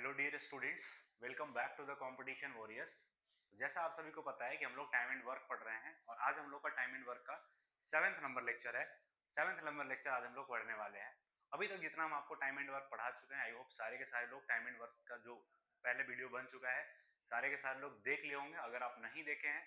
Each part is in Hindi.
Hello dear students, welcome back to the competition warriors. जैसा आप सभी को पता है कि हम लोग टाइम एंड वर्क पढ़ रहे हैं और आज हम लोग का टाइम एंड वर्क का 7th नंबर लेक्चर है। 7th नंबर लेक्चर आज हम लोग पढ़ने वाले हैं। अभी तक जितना हम आपको टाइम एंड वर्क पढ़ा चुके हैं, आई होप सारे के सारे लोग टाइम एंड वर्क का जो पहले वीडियो बन चुका है सारे के सारे लोग देख लिए होंगे। अगर आप नहीं देखे हैं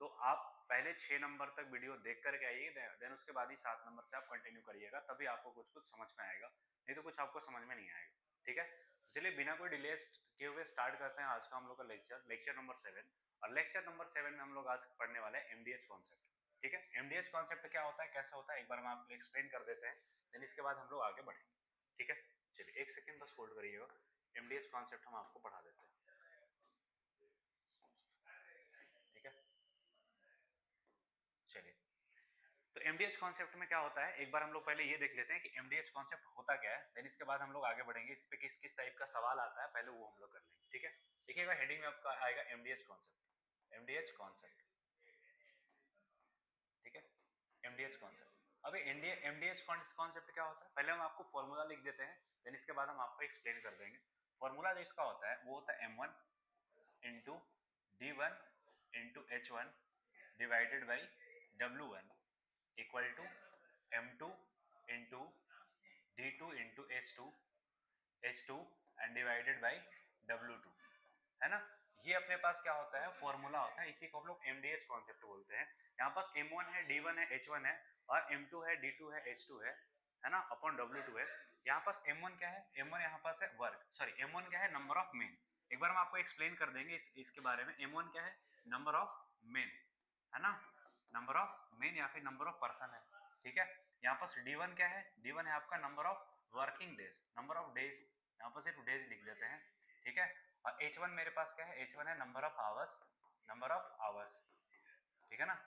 तो आप पहले 6 नंबर तक वीडियो देख करके आइए, देन उसके बाद ही 7 नंबर से आप कंटिन्यू करिएगा, तभी आपको कुछ कुछ समझ में आएगा, नहीं तो कुछ आपको समझ में नहीं आएगा। ठीक है, तो चलिए बिना कोई डिले किए हुए स्टार्ट करते हैं आज का हम लोग का लेक्चर नंबर 7। और लेक्चर नंबर 7 में हम लोग आज पढ़ने वाले हैं एमडीएच कॉन्सेप्ट। ठीक है, एमडीएच कॉन्सेप्ट क्या होता है, कैसे होता है, एक बार हम आपको एक्सप्लेन कर देते हैं, देन इसके बाद हम लोग आगे बढ़ेंगे। ठीक है, चलिए एक सेकेंड बस होल्ड करिएगा, एमडीएच कॉन्सेप्ट हम आपको पढ़ा देते हैं। ठीक है, चलिए तो एमडीएच कॉन्सेप्ट में क्या होता है, एक बार हम लोग पहले ये देख लेते हैं कि एमडीएच कॉन्सेप्ट होता क्या है, देन इसके बाद हम लोग आगे बढ़ेंगे। इस पे किस किस टाइप का सवाल आता है पहले वो हम लोग कर लेंगे। ठीक है, देखिएगा हेडिंग में आपका आएगा एमडीएच कॉन्सेप्ट, एमडीएच कॉन्सेप्ट। ठीक है, एमडीएच कॉन्सेप्ट। अब एमडीएच कॉन्सेप्ट क्या होता है, पहले हम आपको फॉर्मूला लिख देते हैं, देन इसके बाद हम आपको एक्सप्लेन कर देंगे। फॉर्मूला जो इसका होता है वो होता है m1 into d1 into h1 divided by w1 equal to m2 into d2 into h2 and divided by w2, है ना। ये अपने पास क्या होता है, फॉर्मूला होता है, इसी को हम लोग एमडीएच कॉन्सेप्ट बोलते हैं। यहाँ पास m1 है, d1 है, h1 है और m2 है, d2 है, h2 है ना, अपॉन w2 है। यहाँ पास m1 क्या है, m1 यहाँ पास है वर्क, सॉरी m1 क्या है, नंबर ऑफ मेन। एक बार हम आपको एक्सप्लेन कर देंगे इसके बारे में। m1 क्या है, नंबर ऑफ मेन, है ना, नंबर ऑफ मेन या फिर नंबर ऑफ पर्सन है। ठीक है, यहाँ पास d1 क्या है, d1 है आपका number of working days, number of days, यहाँ पर सिर्फ डेज लिख देते हैं। ठीक है, और h1 मेरे पास क्या है, h1 है number of hours, number of hours. ठीक है ना,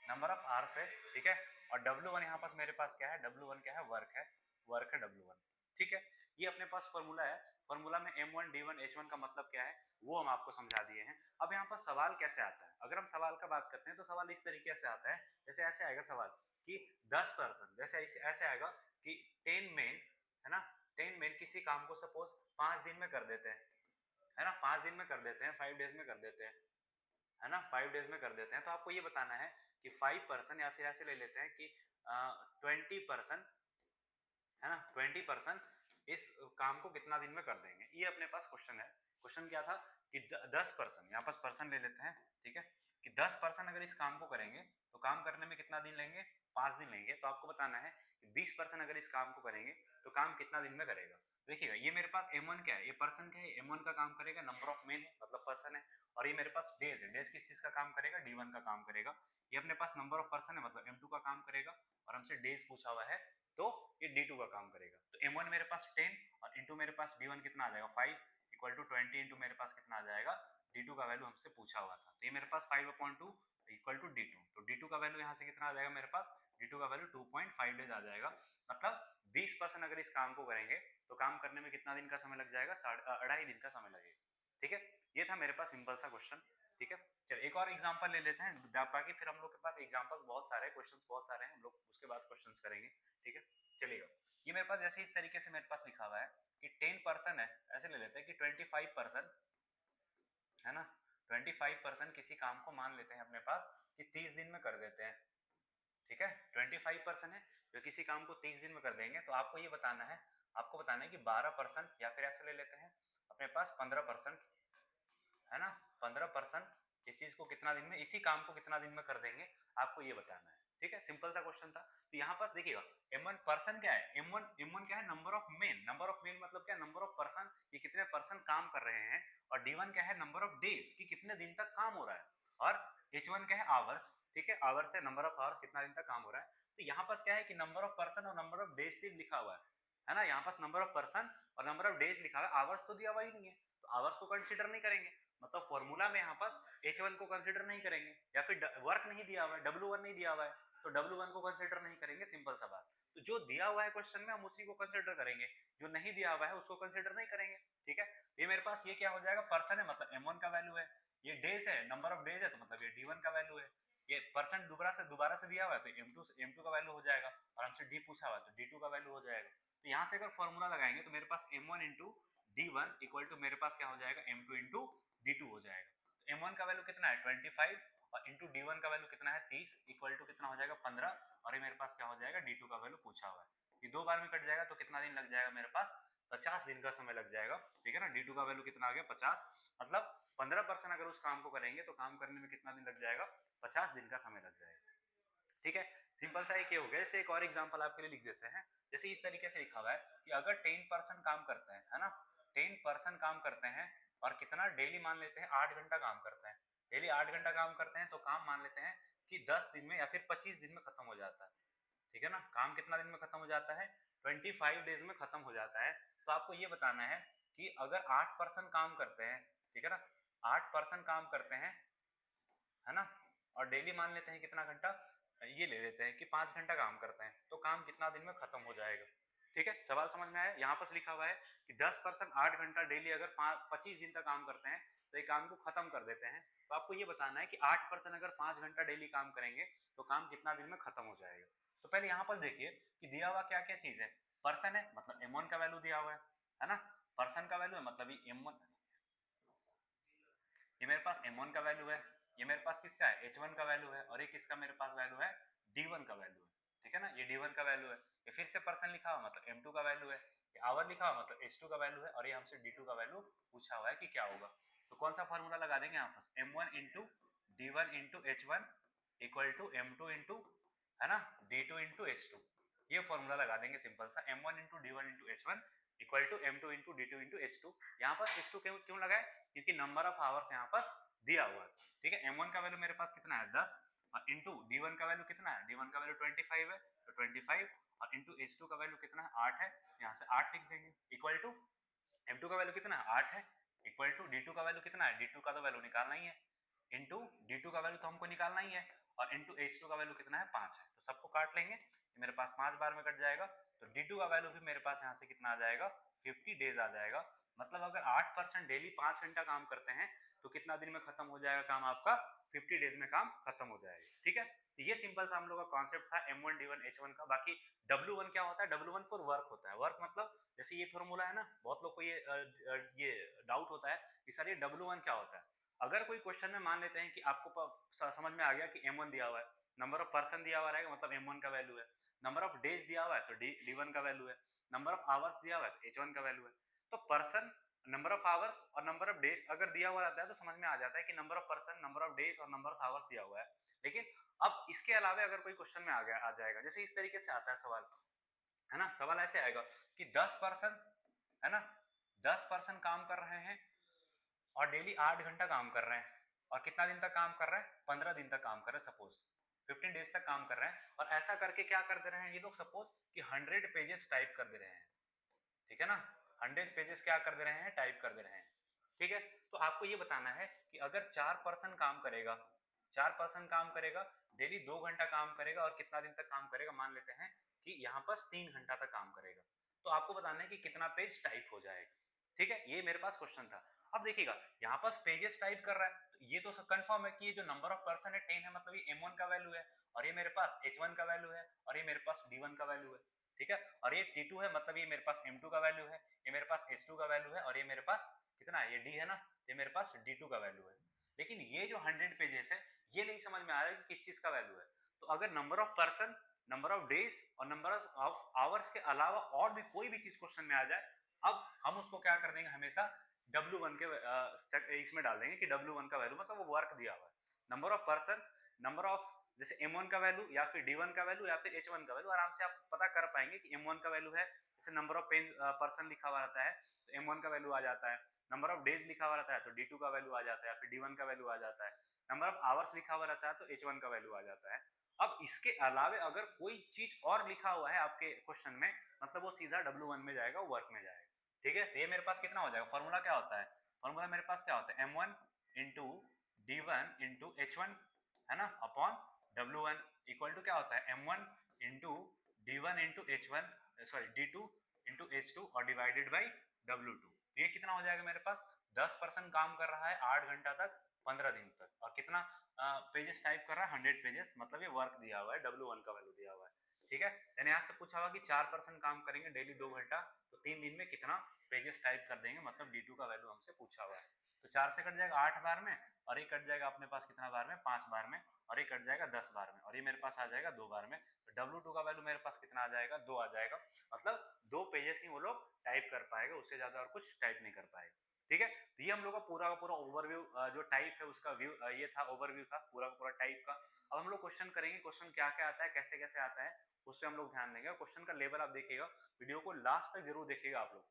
नंबर ऑफ आवर्स है। ठीक है, और w1 यहाँ पास मेरे पास क्या है, w1 क्या है, वर्क है, वर्क है w1। ठीक है, ये अपने पास फॉर्मूला है। फॉर्मूला में m1 d1 h1 का मतलब क्या है वो हम आपको समझा दिए हैं। अब यहाँ पर सवाल कैसे आता है, अगर हम सवाल का बात करते हैं तो सवाल इस तरीके से आता है, जैसे ऐसे आएगा सवाल कि 10%, जैसे ऐसे आएगा कि 10 मेन, है ना, 10 मेन किसी काम को सपोज 5 दिन में कर देते हैं, है ना, 5 दिन में कर देते हैं, 5 डेज में कर देते हैं, है ना, 5 डेज में कर देते हैं। तो आपको ये बताना है कि 5% या फिर ऐसे ले लेते हैं कि 20%, है ना, 20% इस काम को कितना दिन में कर देंगे, ये अपने पास क्वेश्चन है। क्वेश्चन क्या था कि 10%, यहाँ पास पर्सन ले लेते हैं। ठीक है, कि 10% अगर इस काम को करेंगे तो काम करने में कितना दिन लेंगे, 5 दिन लेंगे। तो आपको बताना है कि 20% अगर इस काम को करेंगे तो काम कितना दिन में करेगा। देखिएगा ये मेरे पास m1 क्या है, ये पर्सन क्या है, m1 का काम करेगा, नंबर ऑफ मेन है मतलब पर्सन है। और ये मेरे पास डेज है, डेज किस चीज का काम करेगा, d1 का काम करेगा। ये अपने पास नंबर ऑफ पर्सन है मतलब m2 का काम करेगा, और हमसे डेज पूछा हुआ है तो ये d2 का काम करेगा। तो m1 मेरे पास 10 और इंटू मेरे पास d1 कितना आ जाएगा 5 इक्वल टू 20 इंटू मेरे पास कितना आ जाएगा, d2 का वैल्यू हमसे पूछा हुआ था। तो ये मेरे पास 5/2 इक्वल टू d2, तो d2 का वैल्यू यहाँ से कितना आ जाएगा मेरे पास, d2 का वैल्यू 2.5 डेज आ जाएगा। मतलब 20% अगर इस काम को करेंगे तो काम करने में कितना दिन का समय लग जाएगा, 2.5 दिन का समय लगेगा। ठीक है, ये था मेरे पास सिंपल सा क्वेश्चन। ठीक है, चलो एक और एग्जांपल ले लेते हैं, बाकी फिर हम लोग के पास एग्जांपल्स बहुत सारे, क्वेश्चंस बहुत सारे हैं, हम लोग उसके बाद क्वेश्चंस करेंगे। ठीक है, चलिएगा ये मेरे पास जैसे इस तरीके से मेरे पास लिखा हुआ है कि 10% है, ऐसे ले लेते हैं कि 25%, है ना, 25% किसी काम को मान लेते हैं अपने पास कि 30 दिन में कर देते हैं। ठीक है, 25% है जो किसी काम को 30 दिन में कर देंगे। तो आपको ये बताना है, आपको बताना है कि 12% या फिर ऐसे ले लेते हैं अपने पास 15%, है ना, 15% इस चीज को कितना दिन में, इसी काम को कितना दिन में कर देंगे, आपको ये बताना है। ठीक है, सिंपल सा क्वेश्चन था। तो यहाँ पास देखिएगा m1 पर्सन क्या है, m1 क्या है, number of main, number of main मतलब क्या, नंबर ऑफ पर्सन, ये कितने पर्सन काम कर रहे हैं। और d1 क्या है, नंबर ऑफ डेज कि कितने दिन तक काम हो रहा है। और h1 क्या है, आवर्स। ठीक है, आवर्स है नंबर ऑफ आवर्स, कितना दिन तक काम हो रहा है। तो यहाँ पास क्या है कि नंबर ऑफ पर्सन और नंबर ऑफ डेज सिर्फ लिखा हुआ है ना, यहाँ पास नंबर ऑफ पर्सन और नंबर ऑफ डेज लिखा हुआ है, आवर्स तो दिया हुआ ही नहीं है, तो आवर्स को कंसिडर नहीं करेंगे। मतलब फॉर्मूला में यहाँ पास h1 को कंसिडर नहीं करेंगे, या फिर वर्क नहीं दिया हुआ है, w1 नहीं दिया हुआ है, तो w1 को कंसिडर नहीं करेंगे, सिंपल सा बात। तो जो दिया हुआ है क्वेश्चन में हम उसी को कंसिडर करेंगे, जो नहीं दिया हुआ है उसको कंसिडर नहीं करेंगे। ठीक है, ये मेरे पास ये क्या हो जाएगा, पर्सन है मतलब m1 का वैल्यू है, ये डेज है, नंबर ऑफ डेज है, तो मतलब ये d1 का वैल्यू है। ये परसेंट दोबारा से दिया हुआ है तो m2 का वैल्यू हो जाएगा, और हमसे d पूछा हुआ है तो d2 का वैल्यू हो जाएगा। तो यहाँ से अगर फॉर्मूला लगाएंगे तो मेरे पास m1 into D1 equal to मेरे पास क्या हो जाएगा M2 इंटू D2 हो जाएगा। तो M1 का वैल्यू कितना है 25 और इंटू D1 का वैल्यू कितना है 30 इक्वल टू कितना हो जाएगा 15 और ये मेरे पास क्या हो जाएगा D2 का वैल्यू पूछा हुआ है। ये 2 बार में कट जाएगा तो कितना दिन लग जाएगा मेरे पास 50 दिन का समय लग जाएगा। ठीक है ना, D2 का वैल्यू कितना आ गया 50, मतलब 15% अगर उस काम को करेंगे तो काम करने में कितना दिन लग जाएगा 50 दिन का समय लग जाएगा। ठीक है, सिंपल सा एक ये हो गया। जैसे एक और एग्जांपल आपके लिए लिख देते हैं। जैसे इस तरीके से लिखा हुआ है कि अगर 10% काम करते हैं, है ना, 10% काम करते हैं और कितना डेली मान लेते हैं 8 घंटा काम करते हैं, डेली 8 घंटा काम करते हैं तो काम मान लेते हैं कि 10 दिन में या फिर 25 दिन में खत्म हो जाता है। ठीक है ना, काम कितना दिन में खत्म हो जाता है 25 डेज में खत्म हो जाता है। तो आपको ये बताना है कि अगर 8% काम करते हैं, ठीक है ना, 8% काम करते हैं, है ना, और डेली मान लेते हैं कितना घंटा, ये ले लेते हैं कि 5 घंटा काम करते हैं तो काम कितना दिन में खत्म हो जाएगा। ठीक है, सवाल समझ में आया। यहाँ पर लिखा हुआ है कि 10% 8 घंटा डेली अगर 25 दिन तक काम करते हैं तो ये काम को खत्म कर देते हैं। तो आपको ये बताना है कि 8% अगर 5 घंटा डेली काम करेंगे तो काम कितना दिन में खत्म हो जाएगा। तो पहले यहाँ पर देखिए कि दिया हुआ क्या क्या चीज है, पर्सन है मतलब M1 का वैल्यू दिया हुआ है ना, पर्सन का वैल्यू है मतलब ये M1, ये मेरे पास M1 का वैल्यू है, ये मेरे पास किसका है H1 का वैल्यू है और ये किसका मेरे पास वैल्यू है D1 का वैल्यू है। ठीक है ना, ये D1 का वैल्यू है, ये फिर से पर्सन लिखा हुआ मतलब M2 का वैल्यू है, ये आवर लिखा हुआ मतलब H2 का वैल्यू है और ये हमसे D2 का वैल्यू पूछा हुआ है कि क्या होगा। तो कौन सा फॉर्मूला लगा देंगे यहाँ पर M1 into D1 into H1 equal to M2 into, है ना, D2 इंटू H2, ये फॉर्मूला लगा देंगे सिंपल सा। M1 into D1 into H1 equal to M2 into D2 into H2। यहाँ पर H2 क्यों लगाए, क्योंकि नंबर ऑफ आवर्स यहाँ पर दिया हुआ है। ठीक है, M1 का वैल्यू मेरे पास कितना है 10 और इंटू D1 का वैल्यू कितना है, D1 का वैल्यू 25 है तो 25 और इंटू H2 का वैल्यू कितना है 8 है, यहाँ से 8 लिख देंगे इक्वल टू M2 का वैल्यू कितना है 8 है इक्वल टू D2 का वैल्यू कितना है, D2 का तो वैल्यू निकालना ही है, इंटू D2 का वैल्यू तो हमको निकालना ही है और इंटू H2 का वैल्यू कितना है 5 है, तो सबको काट लेंगे, ये मेरे पास 5 बार में कट जाएगा। तो D2 का वैल्यू भी मेरे पास यहाँ से कितना आ जाएगा 50 डेज आ जाएगा। मतलब अगर 8% डेली 5 घंटा काम करते हैं तो कितना दिन में खत्म हो जाएगा काम आपका 50 डेज में काम खत्म हो जाएगा। ठीक है, तो ये सिंपल सा हम लोग का कॉन्सेप्ट था M1 D1 H1 का। बाकी W1 क्या होता है, W1 फॉर वर्क होता है। वर्क मतलब जैसे ये फॉर्मूला है ना, बहुत लोग को ये डाउट होता है कि सर ये W1 क्या होता है। अगर कोई क्वेश्चन में मान लेते हैं कि आपको समझ में आ गया कि M1 दिया हुआ है, नंबर ऑफ पर्सन दिया हुआ रहेगा मतलब M1 का वैल्यू है, नंबर ऑफ डेज दिया हुआ है तो D1 का वैल्यू है, नंबर ऑफ आवर्स दिया हुआ है तो H1 का वैल्यू है। तो पर्सन, नंबर ऑफ आवर्स और नंबर ऑफ डेज अगर दिया हुआ रहता है तो समझ में आ जाता है कि number of person, number of days और नंबर ऑफ आवर्स दिया हुआ है। लेकिन अब इसके अलावा अगर कोई क्वेश्चन में आ जाएगा, जैसे इस तरीके से आता है सवाल, है ना, सवाल ऐसे आएगा कि 10% है ना, 10% काम कर रहे हैं और डेली 8 घंटा काम कर रहे हैं और कितना दिन तक काम कर रहे हैं 15 दिन तक काम कर रहे हैं, सपोज 15 डेज तक काम कर रहे हैं और ऐसा करके क्या कर दे रहे हैं ये लोग, सपोज कि 100 पेजेस टाइप कर दे रहे हैं। ठीक है ना, 100 पेजेस क्या कर दे रहे हैं, टाइप कर दे रहे हैं। ठीक है, तो आपको ये बताना है कि अगर 4% काम करेगा, 4% काम करेगा, डेली 2 घंटा काम करेगा और कितना दिन तक काम करेगा, मान लेते हैं कि यहाँ पर 3 घंटा तक काम करेगा, तो आपको बताना है कि कितना पेज टाइप हो जाएगा। ठीक है, ये मेरे पास क्वेश्चन था। अब देखिएगा यहाँ पर पेजेस टाइप कर रहा है तो ये तो कंफर्म है कि ये जो नंबर ऑफ पर्सन है 10 है, मतलब ये M1 का वैल्यू है और ये मेरे पास H1 का वैल्यू है और ये मेरे पास D1 का वैल्यू है। ठीक है, और ये T2 है मतलब ये मेरे पास M2 का वैल्यू है, ये मेरे पास H2 का वैल्यू है और ये मेरे पास कितना है, ये D है ना, ये मेरे पास D2 का वैल्यू है। लेकिन ये जो 100 पेजेस है ये नहीं समझ में आ रहा है कि किस चीज का वैल्यू है। तो अगर number of person, number of days और नंबर ऑफ आवर्स के अलावा और भी कोई भी चीज क्वेश्चन में आ जाए, अब हम उसको क्या कर देंगे, हमेशा W1 के इसमें डाल देंगे कि W1 का वैल्यू मतलब वो वर्क दिया हुआ है। Number of person, number of जैसे M1 का वैल्यू या फिर D1 का वैल्यू या फिर H1 का वैल्यू, आराम से आप पता कर पाएंगे कि M1 का वैल्यू है, जैसे नंबर ऑफ पेन पर्सन लिखा हुआ रहता है तो M1 का वैल्यू आ जाता है, नंबर ऑफ डेज लिखा हुआ रहता है तो D2 का वैल्यू आ जाता है, फिर D1 का वैल्यू आ जाता है, नंबर ऑफ आवर्स लिखा हुआ रहता है तो H1 का वैल्यू आ जाता है। अब इसके अलावे अगर कोई चीज और लिखा हुआ है आपके क्वेश्चन में, मतलब वो सीधा W1 में जाएगा, वर्क में जाएगा। ठीक है, तो ये मेरे पास कितना हो जाएगा, फॉर्मूला क्या होता है, फॉर्मूला मेरे पास क्या होता है M1 into D1 into H1, है ना, अपॉन W1 इक्वल टू क्या होता है M1 into D1 into H1, sorry D2 into H2 और डिवाइडेड बाई W2। तो ये कितना हो जाएगा मेरे पास, 10% काम कर रहा है 8 घंटा तक 15 दिन तक और कितना पेजेस टाइप कर रहा है 100 पेजेस, मतलब ये वर्क दिया हुआ है, W1 का वैल्यू दिया हुआ है। ठीक है। यानी यहाँ से पूछा हुआ कि 4% काम करेंगे डेली 2 घंटा, तो 3 दिन में कितना पेजेस टाइप कर देंगे, मतलब D2 का वैल्यू हमसे पूछा हुआ है। तो 4 से कट जाएगा 8 बार में, और ये कट जाएगा अपने पास कितना बार में, 5 बार में, और ये कट जाएगा 10 बार में, और ये मेरे पास आ जाएगा 2 बार में। तो W2 का वैल्यू मेरे पास कितना आ जाएगा, 2 आ जाएगा। मतलब 2 पेजेस ही वो लोग टाइप कर पाएगा, उससे ज्यादा और कुछ टाइप नहीं कर पाएगा। ठीक है। तो ये हम लोग का पूरा ओवरव्यू, जो टाइप है उसका व्यू, ये था ओवरव्यू था पूरा का पूरा टाइप का। अब हम लोग क्वेश्चन करेंगे, क्वेश्चन क्या क्या आता है, कैसे कैसे आता है, उस पर हम लोग ध्यान देंगे। और क्वेश्चन का लेवल आप देखिएगा, वीडियो को लास्ट तक जरूर देखिएगा आप लोग,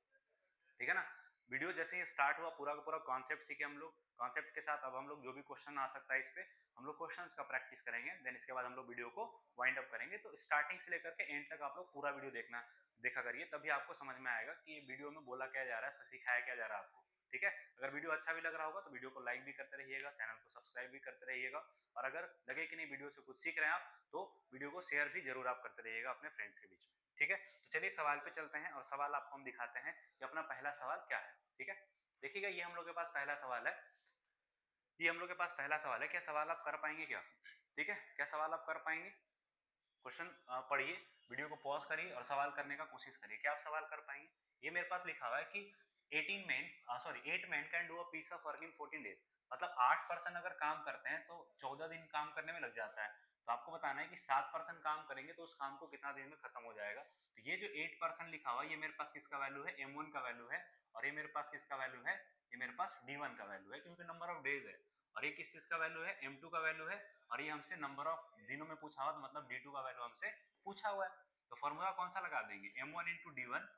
ठीक है ना। वीडियो जैसे ही स्टार्ट हुआ, पूरा का पूरा कॉन्सेप्ट सीखे हम लोग, कॉन्सेप्ट के साथ अब हम लोग जो भी क्वेश्चन आ सकता है इस पे हम लोग क्वेश्चंस का प्रैक्टिस करेंगे, देन इसके बाद हम लोग वीडियो को वाइंड अप करेंगे। तो स्टार्टिंग से लेकर के एंड तक आप लोग पूरा वीडियो देखा करिए, तभी आपको समझ में आएगा कि ये वीडियो में बोला क्या जा रहा है, सिखाया क्या जा रहा है आपको। ठीक है। अगर वीडियो अच्छा भी लग रहा होगा तो वीडियो को लाइक भी करते रहिएगा, चैनल को सब्सक्राइब भी करते रहिएगा, और अगर लगे कि नहीं वीडियो से कुछ सीख रहे हैं आप, तो वीडियो को शेयर भी जरूर आप करते रहिएगा अपने फ्रेंड्स के बीच में। ठीक है। तो चलिए सवाल पे चलते हैं, और सवाल आपको हम दिखाते हैं कि अपना पहला सवाल क्या है। ठीक है। देखिएगा, ये हम लोग के पास पहला सवाल है, ये हम लोग के पास पहला सवाल है। क्या सवाल आप कर पाएंगे क्या? ठीक है, क्या सवाल आप कर पाएंगे? क्वेश्चन पढ़िए, वीडियो को पॉज करिए और सवाल करने का कोशिश करिए, क्या आप सवाल कर पाएंगे? ये मेरे पास लिखा हुआ है कि 8 man can do a piece of work in 14 days. मतलब 8% अगर काम करते हैं तो 14 दिन काम करने में लग जाता है। तो आपको बताना है कि 7% काम करेंगे तो उस काम को कितना दिन में खत्म हो जाएगा। तो ये जो 8% लिखा हुआ है, ये मेरे पास किसका वैल्यू है, M1 का वैल्यू है, और ये मेरे पास किसका वैल्यू है, ये मेरे पास D1 का वैल्यू है, क्योंकि नंबर ऑफ डेज है। और ये किस चीज का वैल्यू है, M2 का वैल्यू है, और ये हमसे नंबर ऑफ दिनों में पूछा हुआ, तो मतलब D2 का वैल्यू हमसे पूछा हुआ है। तो फॉर्मूला कौन सा लगा देंगे, M1 into D1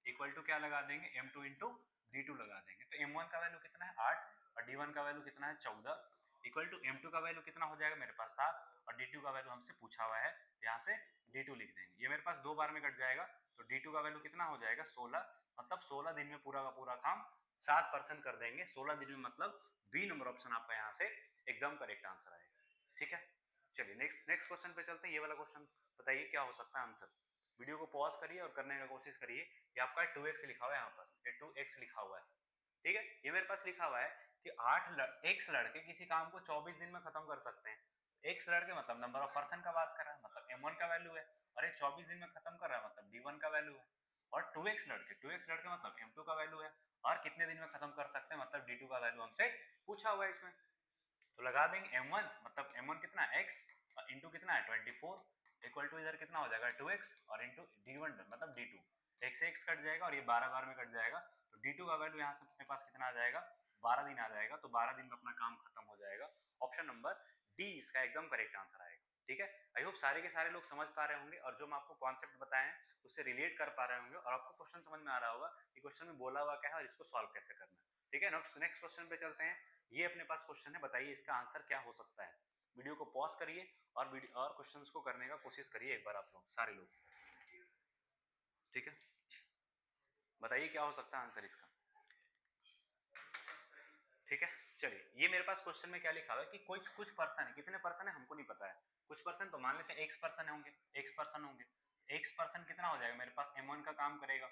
equal to क्या लगा देंगे, M2 इंटू D2 लगा देंगे। तो M1 का वैल्यू कितना है 8, और D1 का वैल्यू कितना है 14, इक्वल टू M2 का वैल्यू कितना हो जाएगा मेरे पास 7, और D2 का वैल्यू हमसे पूछा हुआ है, यहाँ से D2 लिख देंगे। ये मेरे पास 2 बार में कट जाएगा, तो D2 का वैल्यू कितना हो जाएगा 16, मतलब 16 दिन में पूरा का पूरा काम 7% कर देंगे 16 दिन में, मतलब बी नंबर ऑप्शन आपका यहाँ से एकदम करेक्ट आंसर आएगा। ठीक है। चलिए नेक्स्ट क्वेश्चन पे चलते हैं। ये वाला क्वेश्चन बताइए क्या हो सकता है आंसर। वीडियो को पॉज करिए और करने का कोशिश करिए। ये आपका 2x लिखा हुआ है, यहाँ पर ये 2x लिखा हुआ है। ठीक है। ये मेरे पास लिखा हुआ है कि x लड़के किसी काम को 24 दिन में खत्म कर सकते हैं। x लड़के मतलब नंबर ऑफ पर्सन का बात कर रहा है, मतलब M1 का वैल्यू है, और ये 24 दिन में खत्म कर रहा है, मतलब D1 का वैल्यू है। और 2x लड़के मतलब M2 का वैल्यू है, और कितने दिन में खत्म कर सकते हैं, मतलब D2 का वैल्यू हमसे पूछा हुआ है इसमें। तो लगा देंगे M1, मतलब M1 कितना है x, और इंटू कितना है 24, इक्वल टू इधर कितना हो जाएगा 2x, और इंटू D1 मतलब D2, x से x कट जाएगा और ये 12 बार में कट जाएगा। तो D2 का वैल्यू यहाँ से अपने पास कितना आ जाएगा, 12 दिन आ जाएगा। तो 12 दिन में अपना काम खत्म हो जाएगा। ऑप्शन नंबर डी इसका एकदम करेक्ट आंसर आएगा। ठीक है। आई होप सारे के सारे लोग समझ पा रहे होंगे, और जो मैं आपको कॉन्सेप्ट बताए हैं उससे रिलेट कर पा रहे होंगे, और आपको क्वेश्चन समझ में आ रहा होगा कि क्वेश्चन में बोला हुआ क्या है और इसको सॉल्व कैसे करना है। ठीक है। नेक्स्ट क्वेश्चन पे चलते हैं। ये अपने पास क्वेश्चन है, बताइए इसका आंसर क्या हो सकता है। वीडियो को पॉज करिए और क्वेश्चंस को करने का कोशिश करिए एक बार आप लोग, सारे लोग। ठीक है। बताइए क्या हो सकता है आंसर इसका। ठीक है। चलिए, ये मेरे पास क्वेश्चन में क्या लिखा हुआ है कि कुछ पर्सन है, कितने पर्सन है हमको नहीं पता है, कुछ पर्सन तो मान लेते हैं x पर्सन होंगे, x पर्सन कितना हो जाएगा मेरे पास M1 का काम करेगा,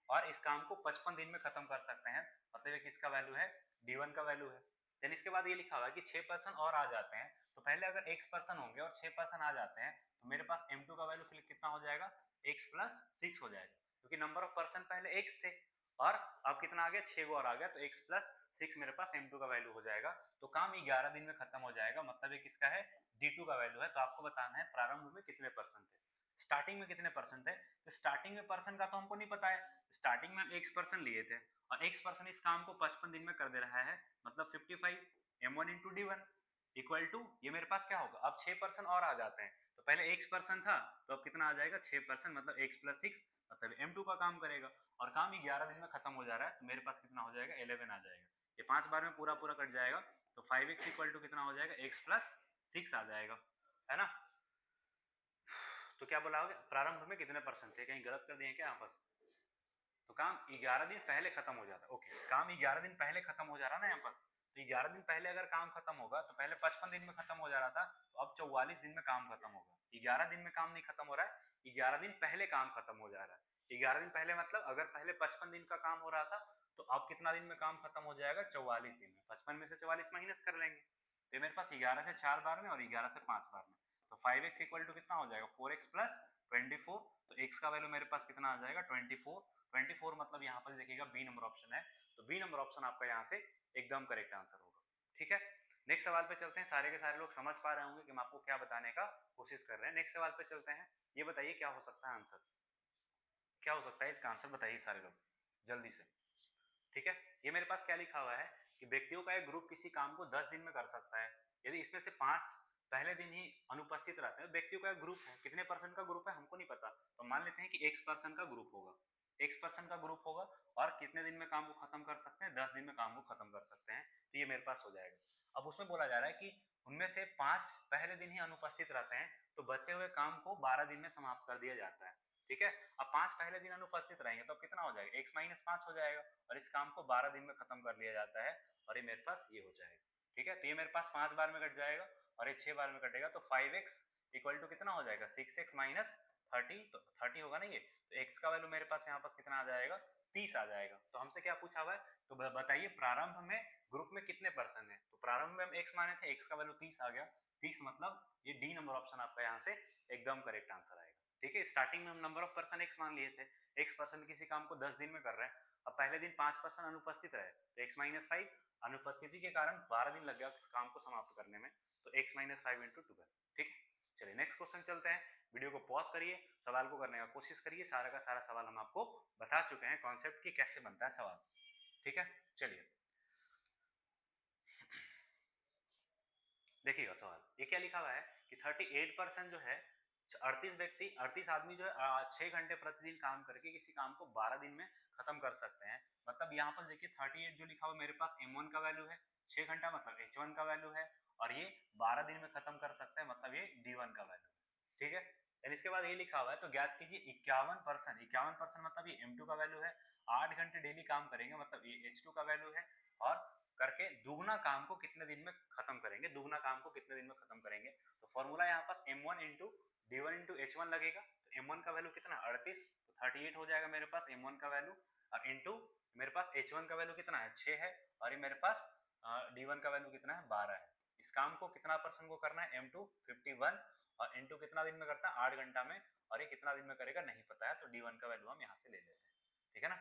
और इस काम को 55 दिन में खत्म कर सकते हैं, मतलब ये किसका वैल्यू है, D1 का वैल्यू है। देन इसके बाद ये लिखा हुआ है कि 6 पर्सन और आ जाते हैं। तो पहले अगर x पर्सन होंगे और 6 पर्सन आ जाते हैं, तो मेरे पास M2 का वैल्यू कितना हो जाएगा, x प्लस 6 हो जाएगा, क्योंकि नंबर ऑफ पर्सन पहले x थे, और अब कितना आ गया 6 और आ गया, तो x प्लस 6 मेरे पास M2 का वैल्यू हो जाएगा। तो काम 11 दिन में खत्म हो जाएगा, मतलब ये किसका है, D2 का वैल्यू है। तो आपको बताना है प्रारंभ में कितने परसेंट थे, स्टार्टिंग में कितने परसेंट है। तो स्टार्टिंग में परसेंट का तो हमको नहीं पता है, स्टार्टिंग में हम x% लिए थे, और x% इस काम को 55 दिन में कर दे रहा है, मतलब 55 M1 into D1 equal to, ये मेरे पास क्या होगा, अब 6% और आ जाते हैं। तो पहले x% था, तो अब कितना आ जाएगा 6%, मतलब x प्लस 6, मतलब M2 का काम करेगा, और काम 11 दिन में खत्म हो जा रहा है। तो मेरे पास कितना हो जाएगा 11 आ जाएगा। ये 5 बार में पूरा पूरा कट जाएगा, तो 5x इक्वल टू कितना हो जाएगा, x प्लस 6 आ जाएगा, है ना। तो क्या बोला होगा, प्रारंभ में कितने परसेंट थे, कहीं गलत कर दिए क्या यहाँ पर। तो काम 11 दिन पहले खत्म हो जाता है। ओके, काम 11 दिन पहले खत्म हो जा रहा है ना यहाँ पर। तो 11 दिन पहले अगर काम खत्म होगा, तो पहले 55 दिन में खत्म हो जा रहा था, तो अब 44 दिन में काम खत्म होगा। 11 दिन में काम नहीं खत्म हो रहा है, 11 दिन पहले काम खत्म हो जा रहा है। 11 दिन पहले मतलब अगर पहले 55 दिन का काम हो रहा था, तो अब कितना दिन में काम खत्म हो जाएगा, 44 दिन में। 55 में से 44 माइनस कर लेंगे, तो मेरे पास 11 से 4 बार में और 11 से 5 बार में। तो 5x इक्वल टू कितना हो जाएगा 4x प्लस 24, तो x का वैल्यू मेरे पास कितना आ जाएगा 24। 24 मतलब यहाँ पर देखिएगा बी नंबर ऑप्शन है, तो बी नंबर ऑप्शन आपका यहाँ से एकदम करेक्ट आंसर होगा। ठीक है, नेक्स्ट सवाल पे चलते हैं। सारे के सारे लोग समझ पा रहे होंगे कि हम आपको क्या बताने का कोशिश कर रहे हैं। नेक्स्ट सवाल पे चलते हैं। ये बताइए क्या हो सकता है आंसर, क्या हो सकता है इसका आंसर बताइए सारे लोग जल्दी से। ठीक है, ये मेरे पास क्या लिखा हुआ है कि व्यक्तियों का एक ग्रुप किसी काम को 10 दिन में कर सकता है यदि इसमें से 5 पहले दिन ही अनुपस्थित रहते हैं। व्यक्तियों का एक ग्रुप है, कितने परसेंट का ग्रुप है हमको नहीं पता, तो मान लेते हैं कि x परसेंट का ग्रुप होगा, x परसेंट का ग्रुप होगा और कितने दिन में काम को खत्म कर सकते हैं, 10 दिन में काम को खत्म कर सकते हैं, तो ये मेरे पास हो जाएगा। अब उसमें बोला जा रहा है कि उनमें से 5 पहले दिन ही अनुपस्थित रहते हैं, तो बचे हुए काम को 12 दिन में समाप्त कर दिया जाता है। ठीक है, अब 5 पहले दिन अनुपस्थित रहेंगे तो कितना हो जाएगा, x माइनस 5 हो जाएगा और इस काम को 12 दिन में खत्म कर लिया जाता है और ये मेरे पास ये हो जाएगा। ठीक है, तो ये मेरे पास 5 बार में कट जाएगा और ये 6 बार में कटेगा, तो 5x इक्वल टू कितना हो जाएगा 6x माइनस 30, तो 30 होगा ना ये, तो x का वैल्यू मेरे पास यहाँ पास कितना आ जाएगा 30 आ जाएगा। तो हमसे क्या पूछा हुआ है, तो बताइए प्रारंभ में ग्रुप में कितने पर्सन है, तो प्रारंभ में हम x माने थे, x का वैल्यू 30 आ गया, 30 मतलब ये डी नंबर ऑप्शन आपका यहाँ से एकदम करेक्ट आंसर आएगा। ठीक है, स्टार्टिंग में हम नंबर ऑफ पर्सन x मान लिए थे, x पर्सन किसी काम को 10 दिन में कर रहे हैं, अब पहले दिन 5 पर्सन अनुपस्थित रहे तो x माइनस 5, अनुपस्थिति के कारण 12 दिन लग गया काम को समाप्त करने में, तो x माइनस 5 इंटू 12। ठीक है, चलिए नेक्स्ट क्वेश्चन चलते हैं। वीडियो को पॉज करिए, सवाल को करने का कोशिश करिए, सारा का सारा सवाल हम आपको बता चुके हैं कॉन्सेप्ट की कैसे बनता है सवाल। ठीक है, चलिए देखिएगा सवाल, ये क्या लिखा हुआ है कि 38% जो है 38 आदमी जो है 6 घंटे प्रतिदिन काम करके किसी काम को 12 दिन में खत्म कर सकते हैं। मतलब यहाँ पर देखिए 38 जो लिखा हुआ मेरे पास m1 का वैल्यू है, 6 घंटा मतलब h1 का वैल्यू है और ये 12 दिन में खत्म कर सकते हैं मतलब ये d1 का वैल्यू है। ठीक है, यानी इसके बाद ये लिखा हुआ है तो ज्ञात कीजिए 51% मतलब ये m2 का वैल्यू है, 8 घंटे डेली काम करेंगे मतलब ये h2 का वैल्यू है और करके दुगना काम को कितने दिन में खत्म करेंगे, दुगना काम को कितने दिन में खत्म करेंगे। तो फॉर्मूला यहाँ पास m1 into d1 into h1 लगेगा, तो m1 का वैल्यू कितना 38, तो 38 हो जाएगा मेरे पास m1 का वैल्यू और इंटू मेरे पास h1 का वैल्यू कितना है 6 है और ये मेरे पास d1 का वैल्यू कितना है 12 है। इस काम को कितना पर्सन को करना है m2 51 और इंटू कितना दिन में करता है 8 घंटा में और ये कितना दिन में करेगा नहीं पता है, तो d1 का वैल्यू हम यहाँ से ले लेते हैं। ठीक है ना,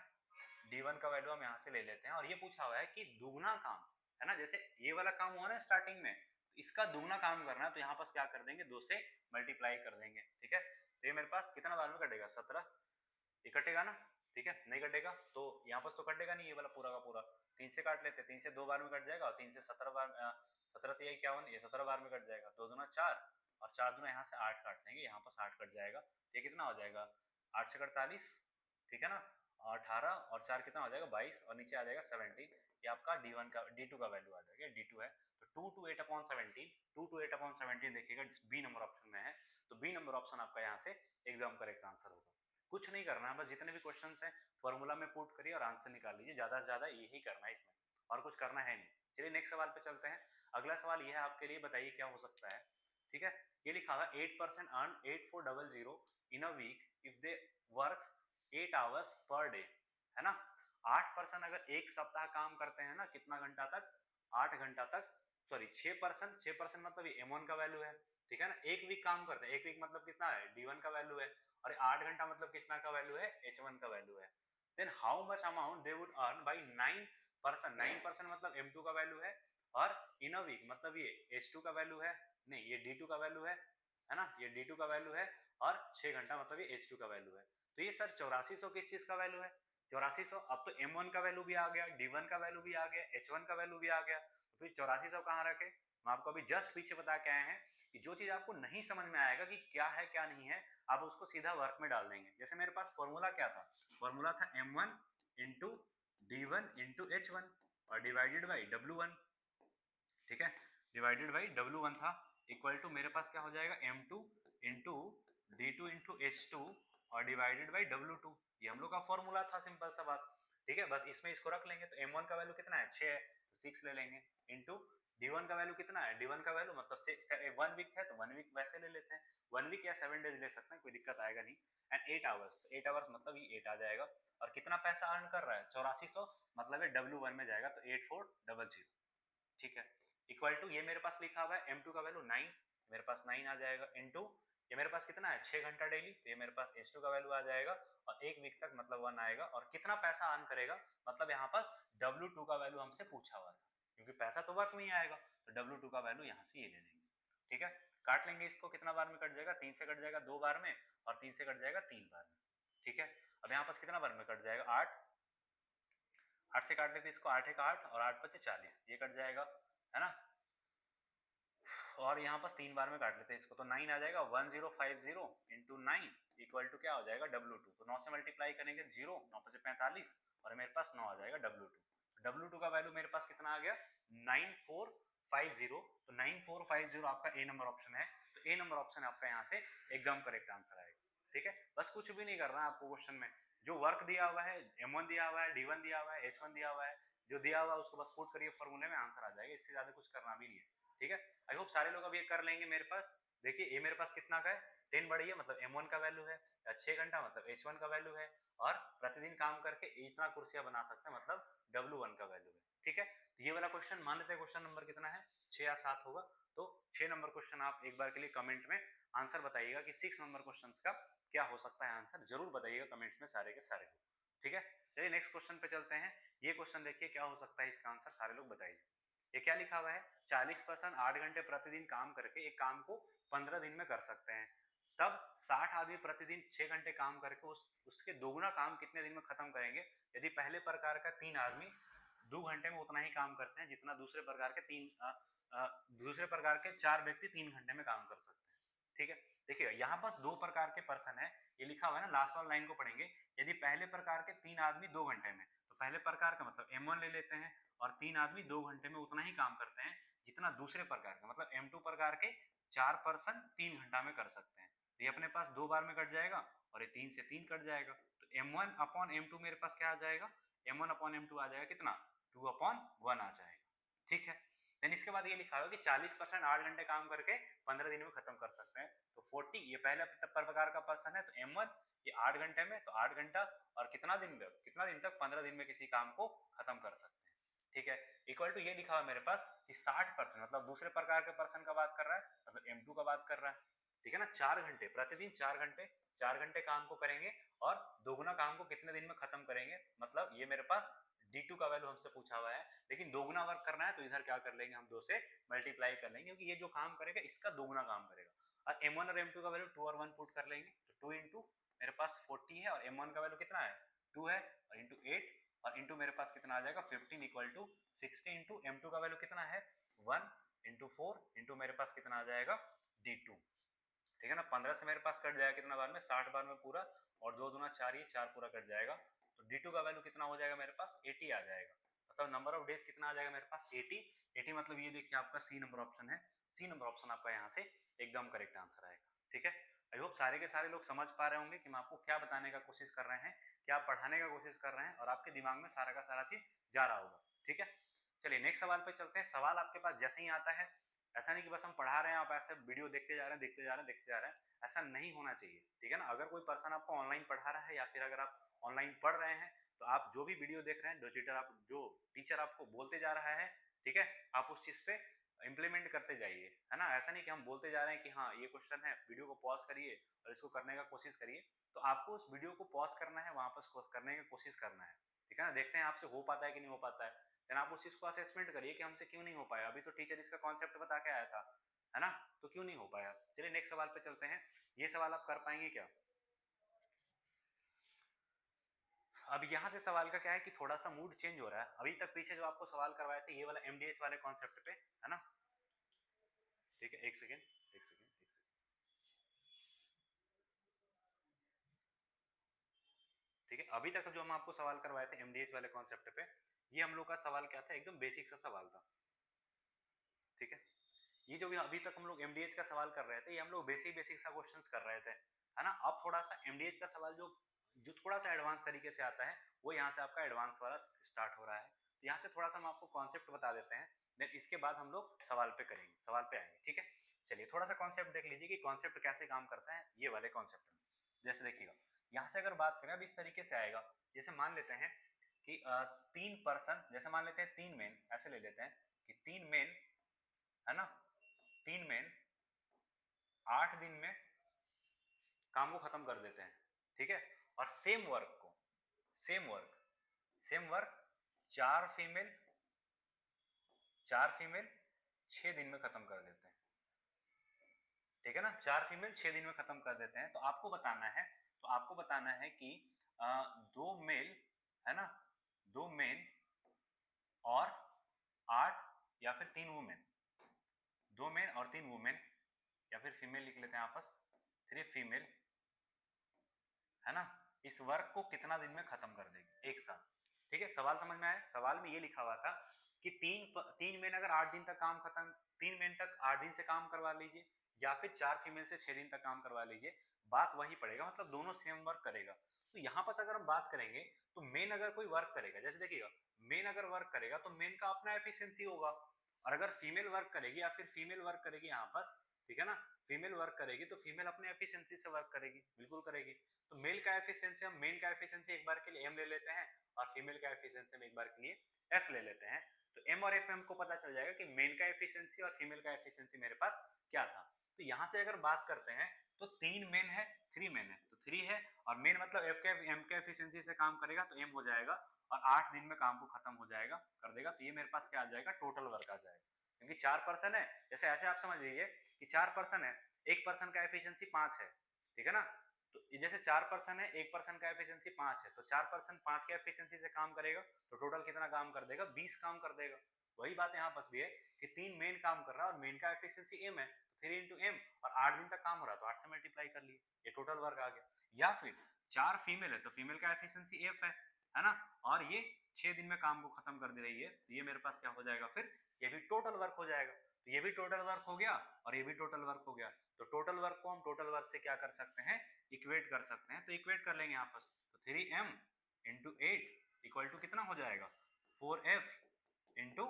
d1 का वैल्यू हम यहाँ से ले लेते हैं और ये पूछा हुआ है कि दुगना काम है ना, जैसे ये वाला काम हुआ ना स्टार्टिंग में, तो इसका दुगना काम करना है तो यहाँ पास क्या कर देंगे 2 से मल्टीप्लाई कर देंगे। ठीक है, तो ये मेरे पास कितना बार में कटेगा 17, ये कटेगा ना, ठीक है नहीं कटेगा तो यहाँ पास तो कटेगा नहीं, ये वाला पूरा का पूरा 3 से काट लेते, 3 से 2 बार में कट जाएगा और 3 से 17 बार 17 तो 51, ये 17 बार में कट जाएगा, 2 दूना 4 और 4 दूना यहाँ से 8 काट देंगे, यहाँ पास 8 कट जाएगा, ये कितना हो जाएगा 8 से 48, ठीक है ना, 18 और 4 कितना हो जाएगा 22 और नीचे आ जाएगा 17, ये आपका d1 का d2 का वैल्यू आ जाएगा, d2 है तो 2 to 8 अपॉन 17, 2 to 8 अपॉन 17 देखिएगा बी नंबर ऑप्शन में है, तो बी नंबर ऑप्शन आपका यहाँ से एकदम करेक्ट आंसर होगा। कुछ नहीं करना है, बस जितने भी क्वेश्चन हैं फॉर्मूला में पुट करिए और आंसर निकाल लीजिए, ज्यादा से ज्यादा यही करना है इसमें और कुछ करना है नहीं। चलिए नेक्स्ट सवाल पे चलते हैं। अगला सवाल ये है आपके लिए, बताइए क्या हो सकता है। ठीक है, ये लिखा हुआ 8% earn 8400 in a week if they work 8 hours per day, है ना। 8% अगर एक सप्ताह काम करते हैं ना, कितना घंटा तक 8 घंटा तक, सॉरी 6%, 6% मतलब ये m1 का वैल्यू है, ठीक है ना। एक वीक काम करते हैं, एक वीक मतलब कितना है d1 का वैल्यू है और 8 घंटा मतलब कितना का वैल्यू है h1 का वैल्यू है। Then how much amount they would earn by 9%, 9% मतलब m2 का वैल्यू है और इन अ वीक मतलब ये h2 का वैल्यू है, नहीं ये d2 का वैल्यू है ना, ये d2 का वैल्यू है और 6 घंटा मतलब ये h2 का वैल्यू है। तो ये सर 8400 किस चीज का वैल्यू है 8400, अब तो m1 का वैल्यू भी आ गया, d1 का वैल्यू भी आ गया, h1 का वैल्यू भी आ गया, तो फिर 8400 कहाँ रखे। मैं आपको अभी जस्ट पीछे बता के आए हैं कि जो चीज आपको नहीं समझ में आएगा कि क्या है क्या नहीं है, आप उसको सीधा वर्क में डाल देंगे। जैसे मेरे पास फॉर्मूला क्या था, फॉर्मूला था m1 into d1 into h1 और डिवाइडेड बाई w1, ठीक है, डिवाइडेड बाई w1 था, इक्वल टू मेरे पास क्या हो जाएगा m2 into d2 into h2 और डिवाइडेड बाई w2, ये हम लोग का फॉर्मूला था, सिंपल सा बात। ठीक है, बस इसमें इसको रख लेंगे, तो m1 का वैल्यू कितना है 6 है तो 6 ले लेंगे, इंटू d1 का वैल्यू कितना है, d1 का वैल्यू मतलब 1 वीक है तो 1 वीक वैसे ले लेते हैं, 1 वीक या 7 डेज ले सकते हैं, कोई दिक्कत आएगा नहीं। एंड 8 आवर्स, तो 8 आवर्स मतलब ये 8 आ जाएगा और कितना पैसा अर्न कर रहा है 8400, मतलब ये w1 में जाएगा तो 8400, ठीक है, इक्वल टू ये मेरे पास लिखा हुआ है m2 का वैल्यू 9, मेरे पास 9 आ जाएगा, इंटू ये मेरे पास कितना है 6 घंटा डेली, तो ये मेरे पास H2 का वैल्यू आ जाएगा और 1 वीक तक मतलब 1 आएगा। और कितना पैसा अर्न करेगा, मतलब यहाँ पास W2 का वैल्यू हमसे पूछा हुआ था, क्योंकि पैसा तो वर्क में ही आएगा, तो W2 का वैल्यू यहाँ से ये ले लेंगे। ठीक है, काट लेंगे इसको, कितना बार में कट जाएगा, 3 से कट जाएगा 2 बार में, और 3 से कट जाएगा 3 बार में। ठीक है, अब यहाँ पास कितना बार में कट जाएगा, 8, 8 से काट लेते इसको, 8 एक 8 और 8 पचे 40, ये कट जाएगा, है ना। और यहाँ पास 3 बार में काट लेते हैं इसको, तो 9 आ जाएगा, 1050 इंटू 9 इक्वल टू क्या हो जाएगा W2। तो 9 से मल्टीप्लाई करेंगे 0, 9 पचे 45 और मेरे पास 9 आ जाएगा W2। W2 का वैल्यू मेरे पास कितना आ गया 9450। तो 9450 आपका ए नंबर ऑप्शन है, तो ए नंबर ऑप्शन आपका यहाँ से एकदम करेक्ट आंसर आएगा। ठीक है, बस कुछ भी नहीं करना है आपको क्वेश्चन में, जो वर्क दिया हुआ है, M1 दिया हुआ है, D1 दिया हुआ है, H1 दिया हुआ है, जो दिया हुआ है उसको बस पुट करिए फॉर्मूले में, आंसर आ जाएगा, इससे ज्यादा कुछ करना भी नहीं है। ठीक है, आई होप सारे लोग अब ये कर लेंगे। मेरे पास देखिए ये मेरे पास कितना का है 10 बढ़ी है, मतलब M1 का वैल्यू है, या 6 घंटा मतलब H1 का वैल्यू है, और प्रतिदिन काम करके इतना कुर्सियां बना सकते हैं मतलब W1 का वैल्यू है। ठीक है, तो ये वाला क्वेश्चन मान लेते हैं क्वेश्चन नंबर कितना है 6 या 7 होगा, तो 6 नंबर क्वेश्चन आप एक बार के लिए कमेंट में आंसर बताइएगा कि 6 नंबर क्वेश्चन का क्या हो सकता है आंसर, जरूर बताइएगा कमेंट्स में सारे के सारे। ठीक है, चलिए नेक्स्ट क्वेश्चन पे चलते हैं। ये क्वेश्चन देखिए क्या हो सकता है इसका आंसर, सारे लोग बताइए। ये क्या लिखा हुआ है, 40% 8 घंटे प्रतिदिन काम करके एक काम को 15 दिन में कर सकते हैं, तब 60 आदमी प्रतिदिन 6 घंटे काम करके उसके दोगुना काम कितने दिन में खत्म करेंगे, यदि पहले प्रकार का 3 आदमी 2 घंटे में उतना ही काम करते हैं जितना दूसरे प्रकार के दूसरे प्रकार के 4 व्यक्ति 3 घंटे में काम कर सकते हैं। ठीक है, देखिए यहाँ पास 2 प्रकार के पर्सन है, ये लिखा हुआ है ना, लास्ट वाला लाइन को पढ़ेंगे। यदि पहले प्रकार के 3 आदमी 2 घंटे में, तो पहले प्रकार का मतलब M1 ले लेते हैं, और 3 आदमी 2 घंटे में उतना ही काम करते हैं जितना दूसरे प्रकार का मतलब M2 प्रकार के 4 पर्सन 3 घंटा में कर सकते हैं। तो ये अपने पास 2 बार में कट जाएगा और ये 3 से 3 कट जाएगा, तो M1 अपॉन M2 मेरे पास क्या आ जाएगा, M1 अपॉन M2 आ जाएगा कितना 2 अपॉन 1 आ जाएगा। ठीक है, देन इसके बाद ये लिखा होगा कि 40% 8 घंटे काम करके 15 दिन में खत्म कर सकते हैं, तो 40 ये पहले प्रकार का पर्सन है, तो M1 ये 8 घंटे में, तो 8 घंटा और कितना दिन तक 15 दिन में किसी काम को खत्म कर सकते हैं। ठीक है, इक्वल टू ये लिखा हुआ मेरे पास कि 60% मतलब दूसरे प्रकार के पर्सन का बात कर रहा है, मतलब M2 का बात कर रहा है। ठीक है ना, 4 घंटे प्रतिदिन 4 घंटे काम को करेंगे और दोगुना काम को कितने दिन में खत्म करेंगे, मतलब ये मेरे पास D2 का वैल्यू हमसे पूछा हुआ है, लेकिन दोगुना वर्क करना है तो इधर क्या कर लेंगे हम 2 से मल्टीप्लाई कर लेंगे, क्योंकि ये जो काम करेगा इसका दोगुना काम करेगा। और M1 और M2 का वैल्यू 2 और 1 पुट कर लेंगे, तो 2 इंटू मेरे पास 40 है, और M1 का वैल्यू कितना है 2 है, और इंटू 8 और इंटू मेरे पास कितना आ जाएगा 15 इक्वल टू 60 इंटू M2 का वैल्यू कितना है 1 इंटू 4 इंटू मेरे पास कितना आ जाएगा D2। ठीक है ना, 15 से मेरे पास कट जाएगा कितना बार में 60 बार में पूरा, और 2 दूना 4, ये 4 पूरा कट जाएगा, तो D2 का वैल्यू कितना हो जाएगा मेरे पास 80 आ जाएगा, मतलब नंबर ऑफ डेज कितना आ जाएगा मेरे पास 80 मतलब ये देखिए आपका सी नंबर ऑप्शन है, सी नंबर ऑप्शन आपका यहाँ से एकदम करेक्ट आंसर आएगा। ठीक है, आई होप सारे के सारे लोग समझ पा रहे होंगे कि मैं आपको क्या बताने का कोशिश कर रहे हैं, क्या पढ़ाने का कोशिश कर रहे हैं, और आपके दिमाग में सारा का सारा चीज जा रहा होगा। ठीक है, चलिए नेक्स्ट सवाल पे चलते हैं। सवाल आपके पास जैसे ही आता है, ऐसा नहीं कि बस हम पढ़ा रहे हैं आप ऐसे वीडियो देखते जा रहे हैं देखते जा रहे हैं देखते जा रहे हैं, ऐसा नहीं होना चाहिए। ठीक है ना, अगर कोई पर्सन आपको ऑनलाइन पढ़ा रहा है या फिर अगर आप ऑनलाइन पढ़ रहे हैं, तो आप जो भी वीडियो देख रहे हैं जो टीचर आपको बोलते जा रहा है, ठीक है, आप उस चीज पे इंप्लीमेंट करते जाइए, है ना। ऐसा नहीं कि हम बोलते जा रहे हैं कि हाँ ये क्वेश्चन है, वीडियो को पॉज करिए और इसको करने का कोशिश करिए, तो आपको उस वीडियो को पॉज करना है, वापस करने की कोशिश करना है। ठीक है ना, देखते हैं आपसे हो पाता है कि नहीं हो पाता है, देन आप उस चीज को असेसमेंट करिए कि हमसे क्यों नहीं हो पाया। अभी तो टीचर इसका कॉन्सेप्ट बता के आया था, है ना, तो क्यों नहीं हो पाया। चलिए नेक्स्ट सवाल पे चलते हैं। ये सवाल आप कर पाएंगे क्या। अब यहाँ से सवाल का क्या है कि थोड़ा सा मूड चेंज हो रहा है। अभी तक पीछे जो आपको सवाल करवाए थे ये वाला MDH वाले कॉन्सेप्ट पे, है ना। ठीक है, एक सेकेंड एक सेकेंड एक सेकेंड। ठीक है, अभी तक जो हम आपको सवाल करवाए थे MDH वाले कॉन्सेप्ट पे, ये हम लोग का सवाल क्या था, एकदम बेसिक सा सवाल था। ठीक है, ये जो भी अभी तक हम लोग MDH का सवाल कर रहे थे, ये हम लोग बेसिक बेसिक सा क्वेश्चंस कर रहे थे, है ना। अब थोड़ा सा MDH का सवाल जो जो थोड़ा सा एडवांस तरीके से आता है, वो यहाँ से आपका एडवांस वाला स्टार्ट हो रहा है। तो यहाँ से थोड़ा सा हम आपको कॉन्सेप्ट बता देते हैं, देन इसके बाद हम लोग सवाल पे करेंगे, सवाल पे आएंगे। ठीक है, चलिए थोड़ा सा कॉन्सेप्ट देख लीजिए कि कॉन्सेप्ट कैसे काम करता है ये वाले कॉन्सेप्ट में। जैसे देखिएगा, यहाँ से अगर बात करें अब इस तरीके से आएगा, जैसे मान लेते हैं कि 3 पर्सन, जैसे मान लेते हैं 3 मेन, ऐसे ले लेते हैं कि 3 मेन, है ना, 3 मेन 8 दिन में काम को खत्म कर देते हैं, ठीक है। और सेम वर्क चार फीमेल 6 दिन में खत्म कर देते हैं, ठीक है ना। 4 फीमेल 6 दिन में खत्म कर देते हैं। तो आपको बताना है कि 2 मेल, है ना, 2 मेल और 8 या फिर 3 वुमेन, 2 मेल और 3 वुमेन, या फिर फीमेल लिख लेते हैं आपस, 3 फीमेल, है ना, इस वर्क को कितना दिन में खत्म कर देगी, एक साथ, ठीक है। सवाल समझ में आया? सवाल में ये लिखा हुआ था कि 3 मेन अगर 8 दिन तक काम खत्म, 3 मेन तक 8 दिन से काम करवा लीजिए, या फिर 4 फीमेल से 6 दिन तक काम करवा लीजिए, बात वही पड़ेगा, मतलब दोनों सेम वर्क करेगा। तो यहाँ पर अगर हम बात करेंगे तो मेन अगर कोई वर्क करेगा, जैसे देखिएगा, मेन अगर वर्क करेगा तो मेन का अपना एफिशिएंसी होगा, और अगर फीमेल वर्क करेगी या फिर फीमेल वर्क करेगी यहाँ पर, ठीक है ना, फीमेल वर्क करेगी तो फीमेल अपने एफिशिएंसी से वर्क करेगी, बिल्कुल करेगी। तो मेल का एफिशिएंसी, हम मेन का एफिशिएंसी एक बार के लिए एम ले लेते हैं, और फीमेल का एफिशिएंसी हम एक बार के लिए एफ ले लेते हैं। तो एम और एफ में हमको पता चल जाएगा कि मेल का एफिशिएंसी और फीमेल का एफिशिएंसी मेरे पास क्या था। तो यहाँ से अगर बात करते हैं तो 3 मेन है, 3 मेन है, तो 3 है, और मेन मतलब एम के एफिशिएंसी से काम करेगा तो एम हो जाएगा, और 8 दिन में काम को खत्म हो जाएगा, कर देगा। तो ये मेरे पास क्या आ जाएगा, टोटल वर्क आ जाएगा, क्योंकि 4 पर्सन है। जैसे ऐसे आप समझ लीजिए कि 4 पर्सन है, एक पर्सन का एफिशिएंसी 5 है, ठीक है ना। तो जैसे 4 पर्सन है, एक पर्सन का एफिशिएंसी 5 है, तो 4 पर्सन 5 के एफिशिएंसी से काम करेगा तो टोटल कितना काम कर देगा, 20 काम कर देगा। वही बात यहाँ बस भी है कि 3 मेन काम कर रहा है और मेन का एफिशिएंसी एम है, तो 3 इंटू एम, और 8 दिन तक काम हो रहा है तो 8 से मल्टीप्लाई कर लिए, ये टोटल वर्क आ गया। या फिर 4 फीमेल है तो फीमेल का एफिशिएंसी एफ है ना, और ये 6 दिन में काम को खत्म कर दे रही है, तो ये मेरे पास क्या हो जाएगा, फिर ये भी टोटल वर्क हो जाएगा। तो ये भी टोटल वर्क हो गया और ये भी टोटल वर्क हो गया। तो टोटल वर्क को हम टोटल वर्क से क्या कर सकते हैं, इक्वेट कर सकते हैं। तो इक्वेट कर लेंगे यहाँ पर, तो 3m इंटू 8 इक्वल टू कितना हो जाएगा, 4f इंटू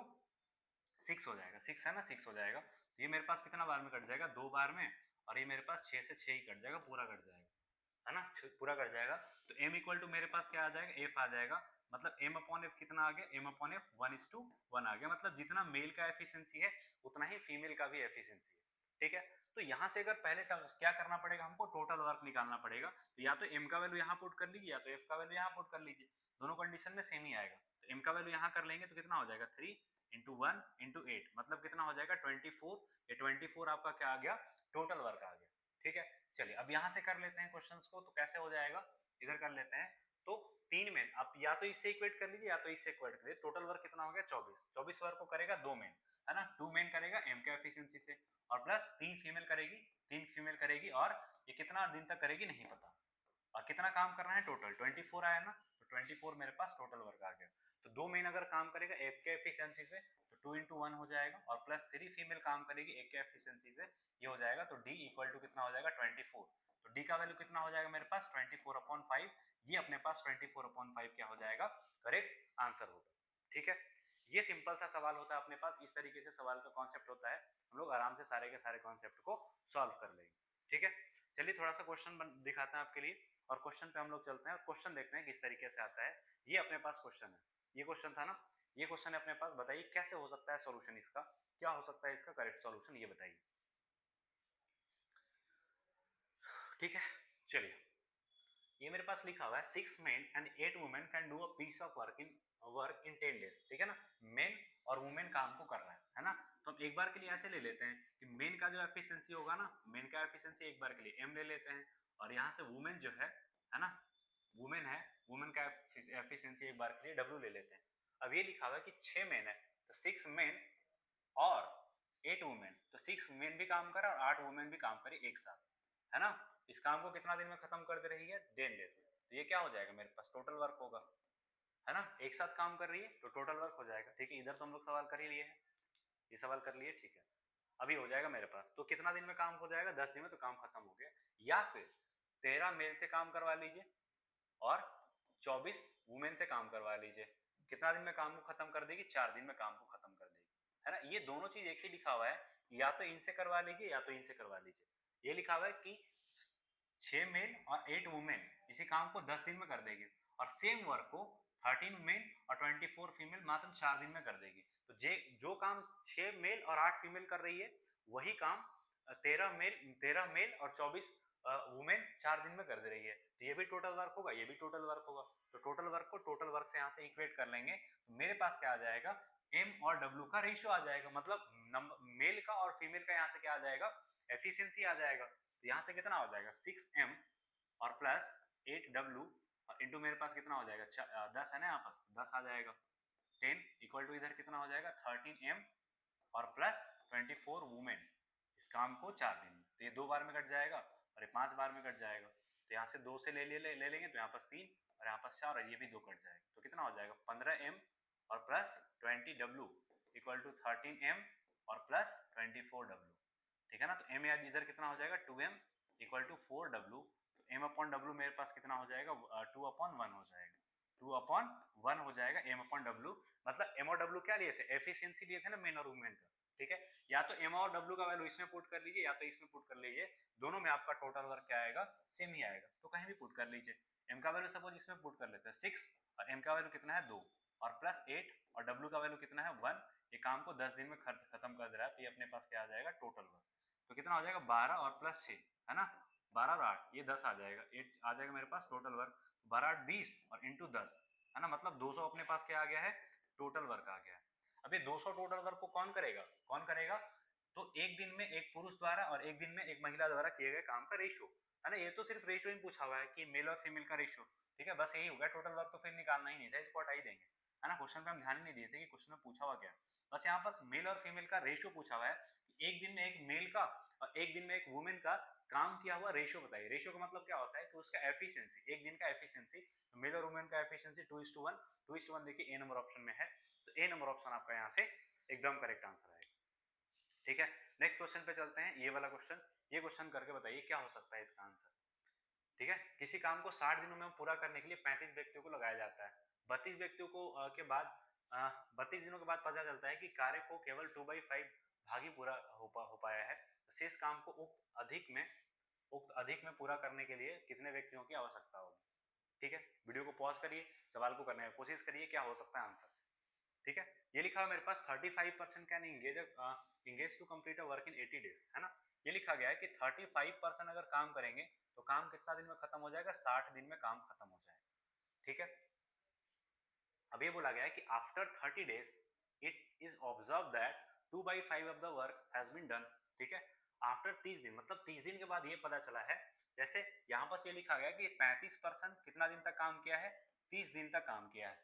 6 हो जाएगा, 6 है ना, 6 हो जाएगा। तो ये मेरे पास कितना बार में कट जाएगा, 2 बार में, और ये मेरे पास 6 से 6 ही कट जाएगा, पूरा कट जाएगा, है ना, पूरा कट जाएगा। तो m इक्वल टू मेरे पास क्या आ जाएगा, f आ जाएगा। मतलब m अपॉन एफ कितना आ गया, m अपॉन एफ 1:1 आ गया। मतलब जितना मेल का एफिशिएंसी है उतना ही फीमेल का भी एफिशिएंसी है, ठीक है। तो यहाँ से अगर पहले क्या करना पड़ेगा, हमको टोटल वर्क निकालना पड़ेगा। तो या तो m का वैल्यू यहाँ पुट कर लीजिए, या तो f का वैल्यू यहाँ पुट कर लीजिए, दोनों कंडीशन में सेम ही आएगा। तो m का वैल्यू यहाँ कर लेंगे तो कितना हो जाएगा, 3 इंटू 1 इंटू 8, मतलब कितना हो जाएगा, 24। ये 24 आपका क्या आ गया, टोटल वर्क आ गया, ठीक है। चलिए अब यहां से कर लेते हैं क्वेश्चंस को, तो कैसे हो जाएगा, इधर कर लेते हैं। तो 3 मेन, आप या तो इससे इक्वेट कर लीजिए या तो इससे इक्वेट करिए। टोटल वर्क कितना हो गया, 24 वर्क को करेगा 2 मेन, है ना, 2 मेन करेगा एम के एफिशिएंसी से, और प्लस 3 फीमेल करेगी, और ये कितना दिन तक करेगी नहीं पता, और कितना काम करना है, टोटल 24 आया ना, तो 24 मेरे पास टोटल वर्क आ गया। तो 2 मेन अगर काम करेगा एक के एफिशिएंसी से तो 2 इंटू 1 हो जाएगा, और प्लस 3 फीमेल काम करेगी एक के एफिशिएंसी से, ये हो जाएगा। तो डी इक्वल टू कितना हो जाएगा, 24। तो डी का वैल्यू कितना हो जाएगा मेरे पास, 24/5। ये अपने पास 24/5 क्या हो जाएगा, करेक्ट आंसर होगा, ठीक है। ये सिंपल सा सवाल होता है अपने पास, इस तरीके से सवाल का कॉन्सेप्ट होता है, हम लोग आराम से सारे के सारे कॉन्सेप्ट को सॉल्व कर लेंगे, ठीक है। चलिए थोड़ा सा क्वेश्चन दिखाते हैं आपके लिए, और क्वेश्चन पे हम लोग चलते हैं और क्वेश्चन देखते हैं किस तरीके से आता है। ये अपने पास क्वेश्चन है, ये क्वेश्चन था ना, ये क्वेश्चन है अपने पास। बताइए कैसे हो सकता है सॉल्यूशन इसका, क्या हो सकता है इसका करेक्ट सॉल्यूशन, ये बताइए, ठीक है। चलिए ये मेरे पास लिखा हुआ है 6 men and 8 women can do a piece of work in 10 days, ठीक है ना। मेन और वुमेन काम को कर रहा है ना। तो हम एक बार के लिए ऐसे ले लेते हैं कि मेन का जो एफिशिएंसी होगा ना, मेन का एफिशिएंसी एक बार के लिए एम ले लेते हैं, और यहाँ से वुमेन जो है ना, वुमेन है, वुमेन का एफिशिएंसी एक बार के लिए डब्ल्यू ले लेते हैं। अब ये लिखा हुआ है कि 6 मेन है, तो 6 मेन और 8 वुमेन, तो 6 मेन भी काम करे और 8 वुमेन भी काम करे एक साथ, है ना। इस काम को कितना दिन में खत्म कर दे रही है, 10 डेज में। तो ये क्या हो जाएगा मेरे पास, टोटल वर्क होगा, है ना, एक साथ काम कर रही है तो टोटल वर्क हो जाएगा, ठीक है। इधर तो हम लोग सवाल कर ही लिए हैं, ये सवाल कर लिए, ठीक है। अभी हो जाएगा मेरे पास, तो कितना दिन में काम हो जाएगा, 10 दिन में तो काम खत्म हो गया। या फिर 13 मेल से काम करवा लीजिए और 24 वुमेन से काम करवा लीजिए, कितना दिन में काम को खत्म कर देगी, 4 दिन में काम को खत्म कर देगी, है ना। ये दोनों चीज एक ही लिखा हुआ है, या तो इनसे करवा लीजिए या तो इनसे करवा लीजिए। ये लिखा हुआ है कि 6 मेल और 8 वुमेन इसी काम को 10 दिन में कर देगी, और सेम वर्क को 13 मेल और 24 फीमेल मात्र 4 दिन में कर देगी। तो जो काम 6 मेल और 8 फीमेल कर रही है, वही काम 13 मेल और 24 वुमेन 4 दिन में कर दे रही है, तो ये भी टोटल वर्क होगा, ये भी टोटल वर्क होगा, तो टोटल वर्क को टोटल वर्क से यहाँ से इक्वेट कर लेंगे, तो मेरे पास क्या आ जाएगा, एम और डब्ल्यू का रेशियो आ जाएगा, मतलब मेल का और फीमेल का यहाँ से क्या आ जाएगा, एफिशिएंसी आ जाएगा। तो यहाँ से कितना हो जाएगा 6m और प्लस 8w इंटू मेरे पास कितना हो जाएगा 10 है ना, यहाँ पास 10 आ जाएगा, 10 इक्वल टू इधर कितना हो जाएगा 13m और प्लस 24 वुमेन, इस काम को 4 दिन में, तो ये 2 बार में कट जाएगा और ये 5 बार में कट जाएगा, तो यहाँ से 2 से ले लेंगे, तो यहाँ पास 3 और यहाँ पास 4 और ये भी 2 कट जाएगा, तो कितना हो जाएगा 15m और plus 20w equal to 13m और प्लस 24w, ठीक है ना। तो m याद इधर कितना हो जाएगा 2m इक्वल टू 4w, तो m अपॉन w मेरे पास कितना हो जाएगा 2/1 हो जाएगा, 2/1 हो जाएगा m अपॉन w, मतलब m और w क्या लिए थे, एफिशिएंसी लिए थे ना मेन और वुमेन का, ठीक है। या तो m और w का वैल्यू इसमें पुट कर लीजिए या तो इसमें पुट कर लीजिए, दोनों में आपका टोटल वर्क क्या आएगा, सेम ही आएगा, तो कहीं भी पुट कर लीजिए। m का वैल्यू सपोज इसमें पुट कर लेते हैं 6 और m का वैल्यू कितना है 2 और प्लस 8 और w का वैल्यू कितना है 1, ये काम को 10 दिन में खत्म कर दे रहा है, तो ये अपने पास क्या आ जाएगा टोटल वर्क, तो कितना हो जाएगा 12 और प्लस 6 है ना, 12 और 8 ये 10 आ जाएगा, 8 आ जाएगा मेरे पास टोटल वर्क, 12 8 20 और इंटू 10 है ना, मतलब 200 अपने पास क्या आ गया है, टोटल वर्क आ गया है। अब ये 200 टोटल वर्क को कौन करेगा, कौन करेगा, तो एक दिन में एक पुरुष द्वारा और एक दिन में एक महिला द्वारा किए गए काम का रेशियो है ना, ये तो सिर्फ रेशियो ही पूछा हुआ है कि मेल और फीमेल का रेशियो, ठीक है, बस यही होगा, टोटल वर्क तो फिर निकालना ही नहीं था, इसको हटा ही देंगे है ना, क्वेश्चन पे हम ध्यान ही नहीं दिए थे कि क्वेश्चन में पूछा हुआ क्या, बस यहाँ पास मेल और फीमेल का रेशियो पूछा हुआ है कि एक दिन में एक मेल का और एक दिन में एक वुमेन का काम किया हुआ रेशियो बताइए। रेशियो का मतलब क्या होता है कि उसका एफिशिएंसी, एक दिन का एफिशिएंसी, मेल और वुमेन का एफिशिएंसी 2:1, 2:1 देखिए ए नंबर ऑप्शन में है, तो ए नंबर ऑप्शन आपका यहाँ से एकदम करेक्ट आंसर आएगा, ठीक है। नेक्स्ट क्वेश्चन पे चलते हैं, ये वाला क्वेश्चन, ये क्वेश्चन करके बताइए क्या हो सकता है इसका आंसर, ठीक है। किसी काम को 60 दिनों में पूरा करने के लिए 35 व्यक्तियों को लगाया जाता है, 32 व्यक्तियों को के बाद 32 दिनों के बाद पता चलता है कि कार्य को केवल 2/5 भाग ही पूरा हो पाया है, तो शेष काम को उक्त अधिक में पूरा करने के लिए कितने व्यक्तियों की आवश्यकता होगी, ठीक है। वीडियो को पॉज करिए, सवाल को करने की कोशिश करिए क्या हो सकता है आंसर, ठीक है। ये लिखा है मेरे पास 35% can engage to complete a work in 80 days है ना, ये लिखा गया है कि 35% अगर काम करेंगे तो काम कितना दिन में खत्म हो जाएगा, 60 दिन में काम खत्म हो जाएगा, ठीक है। अब ये बोला गया है कि after 30 days it is observe that 2/5 of the work has been done, ठीक है। आफ्टर 30 दिन मतलब 30 दिन के बाद ये पता चला है, जैसे यहाँ पर ये लिखा गया कि 35% कितना दिन तक काम किया है, 30 दिन तक काम किया है।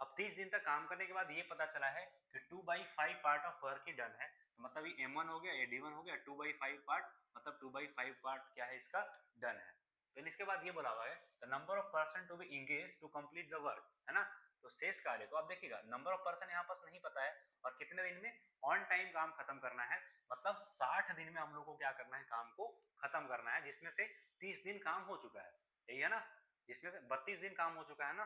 अब 30 दिन तक काम करने के बाद ये पता चला है कि 2/5 part of work he done है, तो मतलब ये M1 हो गया, ये D1 हो गया, 2/5 पार्ट मतलब 2/5 पार्ट क्या है इसका डन है। तो इसके बाद ये बोला हुआ है the number of person to be engage to complete the work है ना, तो शेष कार्य को आप देखिएगा नंबर ऑफ पर्सन यहाँ पास नहीं पता है और कितने दिन में ऑन टाइम काम खत्म करना है, मतलब 60 दिन में हम लोग को क्या करना है, काम को खत्म करना है, जिसमें से 30 दिन काम हो चुका है, यही है ना, जिसमें से 32 दिन काम हो चुका है ना,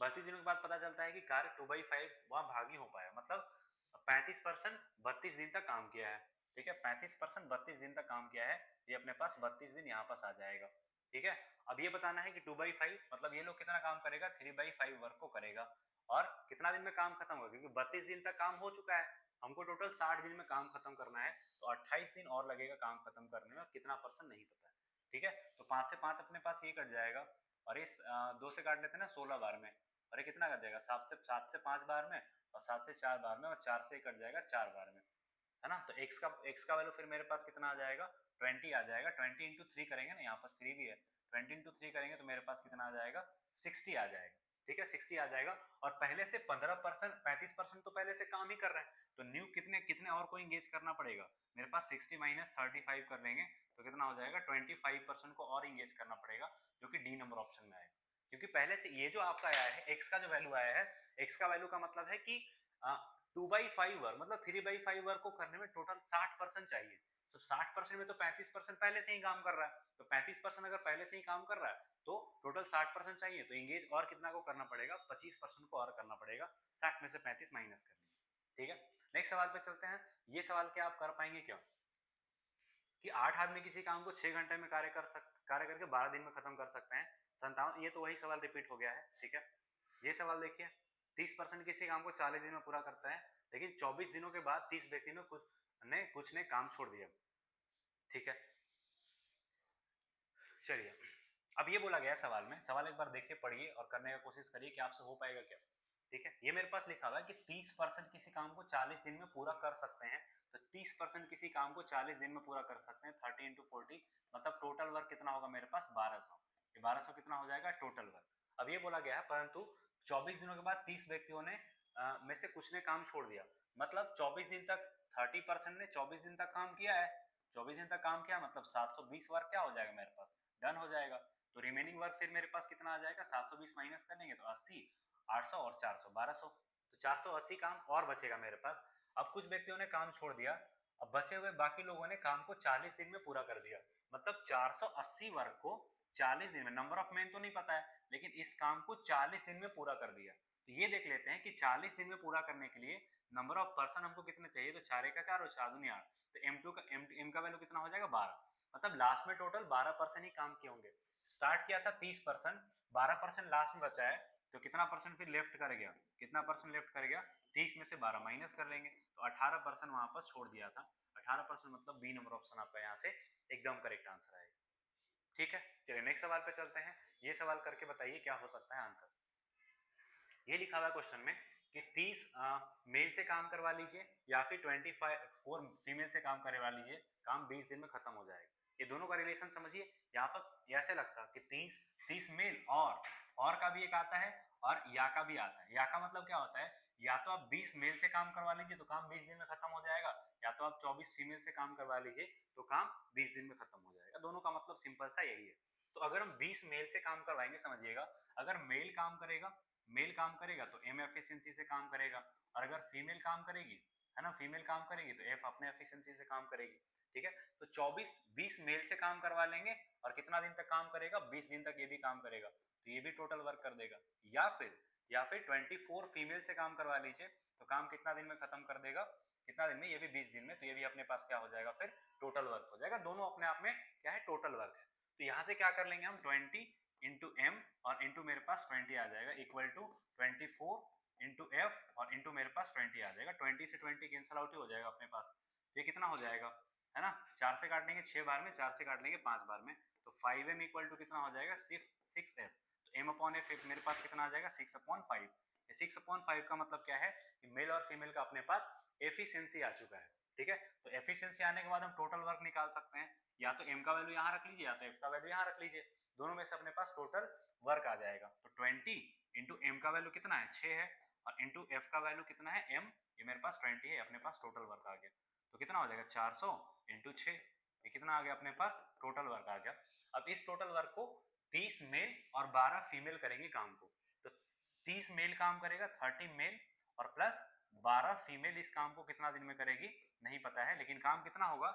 32 दिनों के बाद पता चलता है कि कार्य 2/5 वहां भागी हो पाया, मतलब 35% 32 दिन तक काम किया है, ठीक है, 35% 32 दिन तक काम किया है, ये अपने पास 32 दिन यहाँ पास आ जाएगा, ठीक है। अब ये बताना है कि 2/5 मतलब ये लोग कितना काम करेगा, 3/5 वर्क को करेगा और कितना दिन में काम खत्म होगा, क्योंकि 32 दिन तक काम हो चुका है, हमको टोटल 60 दिन में काम खत्म करना है, तो 28 दिन और लगेगा काम खत्म करने में, कितना परसेंट नहीं पता है, ठीक है। तो 5 से 5 अपने पास ये कट जाएगा और इस 2 से काट लेते हैं ना 16 बार में, और ये कितना कर देगा 7 से 5 बार में और 7 से 4 बार में और 4 से कट जाएगा 4 बार में, है ना। तो x का वैल्यू फिर मेरे पास कितना आ जाएगा 20 आ जाएगा, 20 इंटू 3 करेंगे ना, यहाँ पास 3 भी है, 20 इंटू 3 करेंगे तो मेरे पास कितना आ जाएगा 60 आ जाएगा, ठीक है, 60 आ जाएगा। और पहले से 15% 35% तो पहले से काम ही कर रहे हैं, तो न्यू कितने कितने और को इंगेज करना पड़ेगा, मेरे पास 60 माइनस 35 कर लेंगे तो कितना हो जाएगा 25% को और इंगेज करना पड़ेगा, जो कि डी नंबर ऑप्शन में आएगा, क्योंकि पहले से ये जो आपका आया है x का जो वैल्यू आया है, x का वैल्यू का मतलब है कि 2/5 वर्क मतलब 3/5 वर्क को करने में टोटल 60% चाहिए, तो 60% में तो 35% पहले से ही काम कर रहा है, तो 35% अगर पहले से ही काम कर रहा है तो टोटल 60% चाहिए, तो इंगेज और कितना को करना पड़ेगा 25% को और करना पड़ेगा, 60 में से 35 माइनस कर लीजिए, ठीक है। नेक्स्ट सवाल पे चलते हैं, ये सवाल क्या आप कर पाएंगे क्या कि 8 आदमी किसी काम को 6 घंटे में कार्य करके 12 दिन में खत्म कर सकते हैं, 57, ये तो वही सवाल रिपीट हो गया है, ठीक है। ये सवाल देखिए 30% किसी काम को 40 दिन में पूरा करता है, लेकिन 24 दिनों के बाद 30 व्यक्ति ने कुछ ने काम छोड़ दिया, ठीक है। चलिए, अब ये बोला गया है सवाल में, सवाल एक बार देखिए, पढ़िए और करने का कोशिश करिए कि आपसे हो पाएगा क्या। ठीक है, ये मेरे पास लिखा हुआ है कि 30% किसी काम को 40 दिन में पूरा कर सकते हैं। तो 30% किसी काम को 40 दिन में पूरा कर सकते हैं, 30 इंटू 40, मतलब टोटल वर्क कितना होगा मेरे पास 1200। ये 1200 कितना हो जाएगा टोटल वर्क। अब ये बोला गया है परंतु 24 दिनों के बाद 30 व्यक्तियों ने में से कुछ ने काम छोड़ दिया, मतलब 24 दिन तक 30% ने 24 दिन तक काम किया है, 24 दिन तक काम किया मतलब 720 वर्क क्या हो जाएगा मेरे पास, डन हो जाएगा। तो रिमेनिंग वर्क फिर मेरे पास कितना आ जाएगा, 720 माइनस करेंगे तो 80, 800 और 400 1200, तो 480 काम और बचेगा मेरे पास। अब कुछ व्यक्तियों ने काम छोड़ दिया, अब बचे हुए बाकी लोगों ने काम को 40 दिन में पूरा कर दिया, मतलब 480 वर्क को 40 दिन में, नंबर ऑफ मैन तो नहीं पता है लेकिन इस काम को 40 दिन में पूरा कर दिया। तो ये देख लेते हैं कि 40 दिन में पूरा करने के लिए नंबर ऑफ पर्सन हमको कितने चाहिए, तो 4 का 4 और 4 दूनी 8, तो M2 का M का वैल्यू कितना हो जाएगा 12, मतलब लास्ट में टोटल 12% ही काम किए होंगे। स्टार्ट किया था 30%, 12% लास्ट में बचा है, तो कितना परसेंट फिर लेफ्ट कर गया, कितना परसेंट लेफ्ट कर गया, 30 में से 12 माइनस कर लेंगे तो 18% वहां पर छोड़ दिया था। 18% मतलब बी नंबर ऑप्शन आपका यहाँ से एकदम करेक्ट आंसर आएगा। ठीक है, चलिए नेक्स्ट सवाल पे चलते हैं। ये सवाल करके बताइए क्या हो सकता है आंसर। ये लिखा हुआ है क्वेश्चन में कि 30 मेल से काम करवा लीजिए या फिर 24 फीमेल से काम करवा लीजिए, काम 20 दिन में खत्म हो जाएगा। ये दोनों का रिलेशन समझिए, यहाँ पर ऐसे लगता कि 30 मेल और का भी एक आता है और या का भी आता है। या का मतलब क्या होता है, या तो आप 20 मेल से काम करवा लीजिए तो काम 20 दिन में खत्म हो जाएगा, या तो आप 24 फीमेल से काम करवा लीजिए तो काम 20 दिन में खत्म हो जाएगा। दोनों का मतलब सिंपल सा यही है। तो अगर हम 20 मेल से काम करवाएंगे, समझिएगा अगर मेल काम करेगा तो एम एफिशिएंसी से काम करेगा, और अगर फीमेल काम करेगी, है ना, फीमेल काम करेगी तो एफ अपने एफिशिएंसी से काम करेगी। ठीक है, तो 20 मेल से काम करवा लेंगे और कितना दिन तक काम करेगा, 20 दिन तक ये भी काम करेगा, तो ये भी टोटल वर्क कर देगा। या फिर 24 फीमेल से काम करवा लीजिए तो काम कितना दिन में खत्म कर देगा, कितना दिन में, ये भी 20 दिन में, तो ये भी अपने पास क्या हो जाएगा फिर टोटल वर्क हो जाएगा। दोनों अपने आप में क्या है, टोटल वर्क है। तो यहाँ से क्या कर लेंगे हम, 20 इंटू एम और इंटू मेरे पास 20 आ जाएगा, इक्वल टू 24 इंटू एफ और इंटू मेरे पास 20 आ जाएगा। 20 से 20 कैंसल आउट ही हो जाएगा अपने पास। ये कितना हो जाएगा, है ना, 4 से काट लेंगे 6 बार में, 4 से काट लेंगे 5 बार में, तो 5m इक्वल टू कितना हो जाएगा, सिर्फ 6f। तो m अपॉन एफ मेरे पास कितना आ जाएगा, 6/5। 6/5 का मतलब क्या है कि मेल और फीमेल का अपने पास एफिशिएंसी आ चुका है। ठीक है, तो एफिशिएंसी आने के बाद हम टोटल वर्क निकाल सकते हैं, या तो m का वैल्यू यहाँ रख लीजिए या तो f का वैल्यू यहाँ रख लीजिए, दोनों में से अपने पास टोटल वर्क आ जाएगा। तो 20 इंटू एम का वैल्यू कितना है 6 है, और इंटू एफ का वैल्यू कितना है m, ये मेरे पास 20 है, अपने पास टोटल वर्क आ गया। तो कितना हो जाएगा 400 इंटू 6, ये कितना आ गया अपने पास टोटल वर्क आ गया। अब इस टोटल वर्क को 30 मेल और 12 फीमेल करेंगे काम को, तो 30 मेल काम करेगा, 30 मेल और प्लस 12 फीमेल इस काम को कितना दिन में करेगी नहीं पता है, लेकिन काम कितना होगा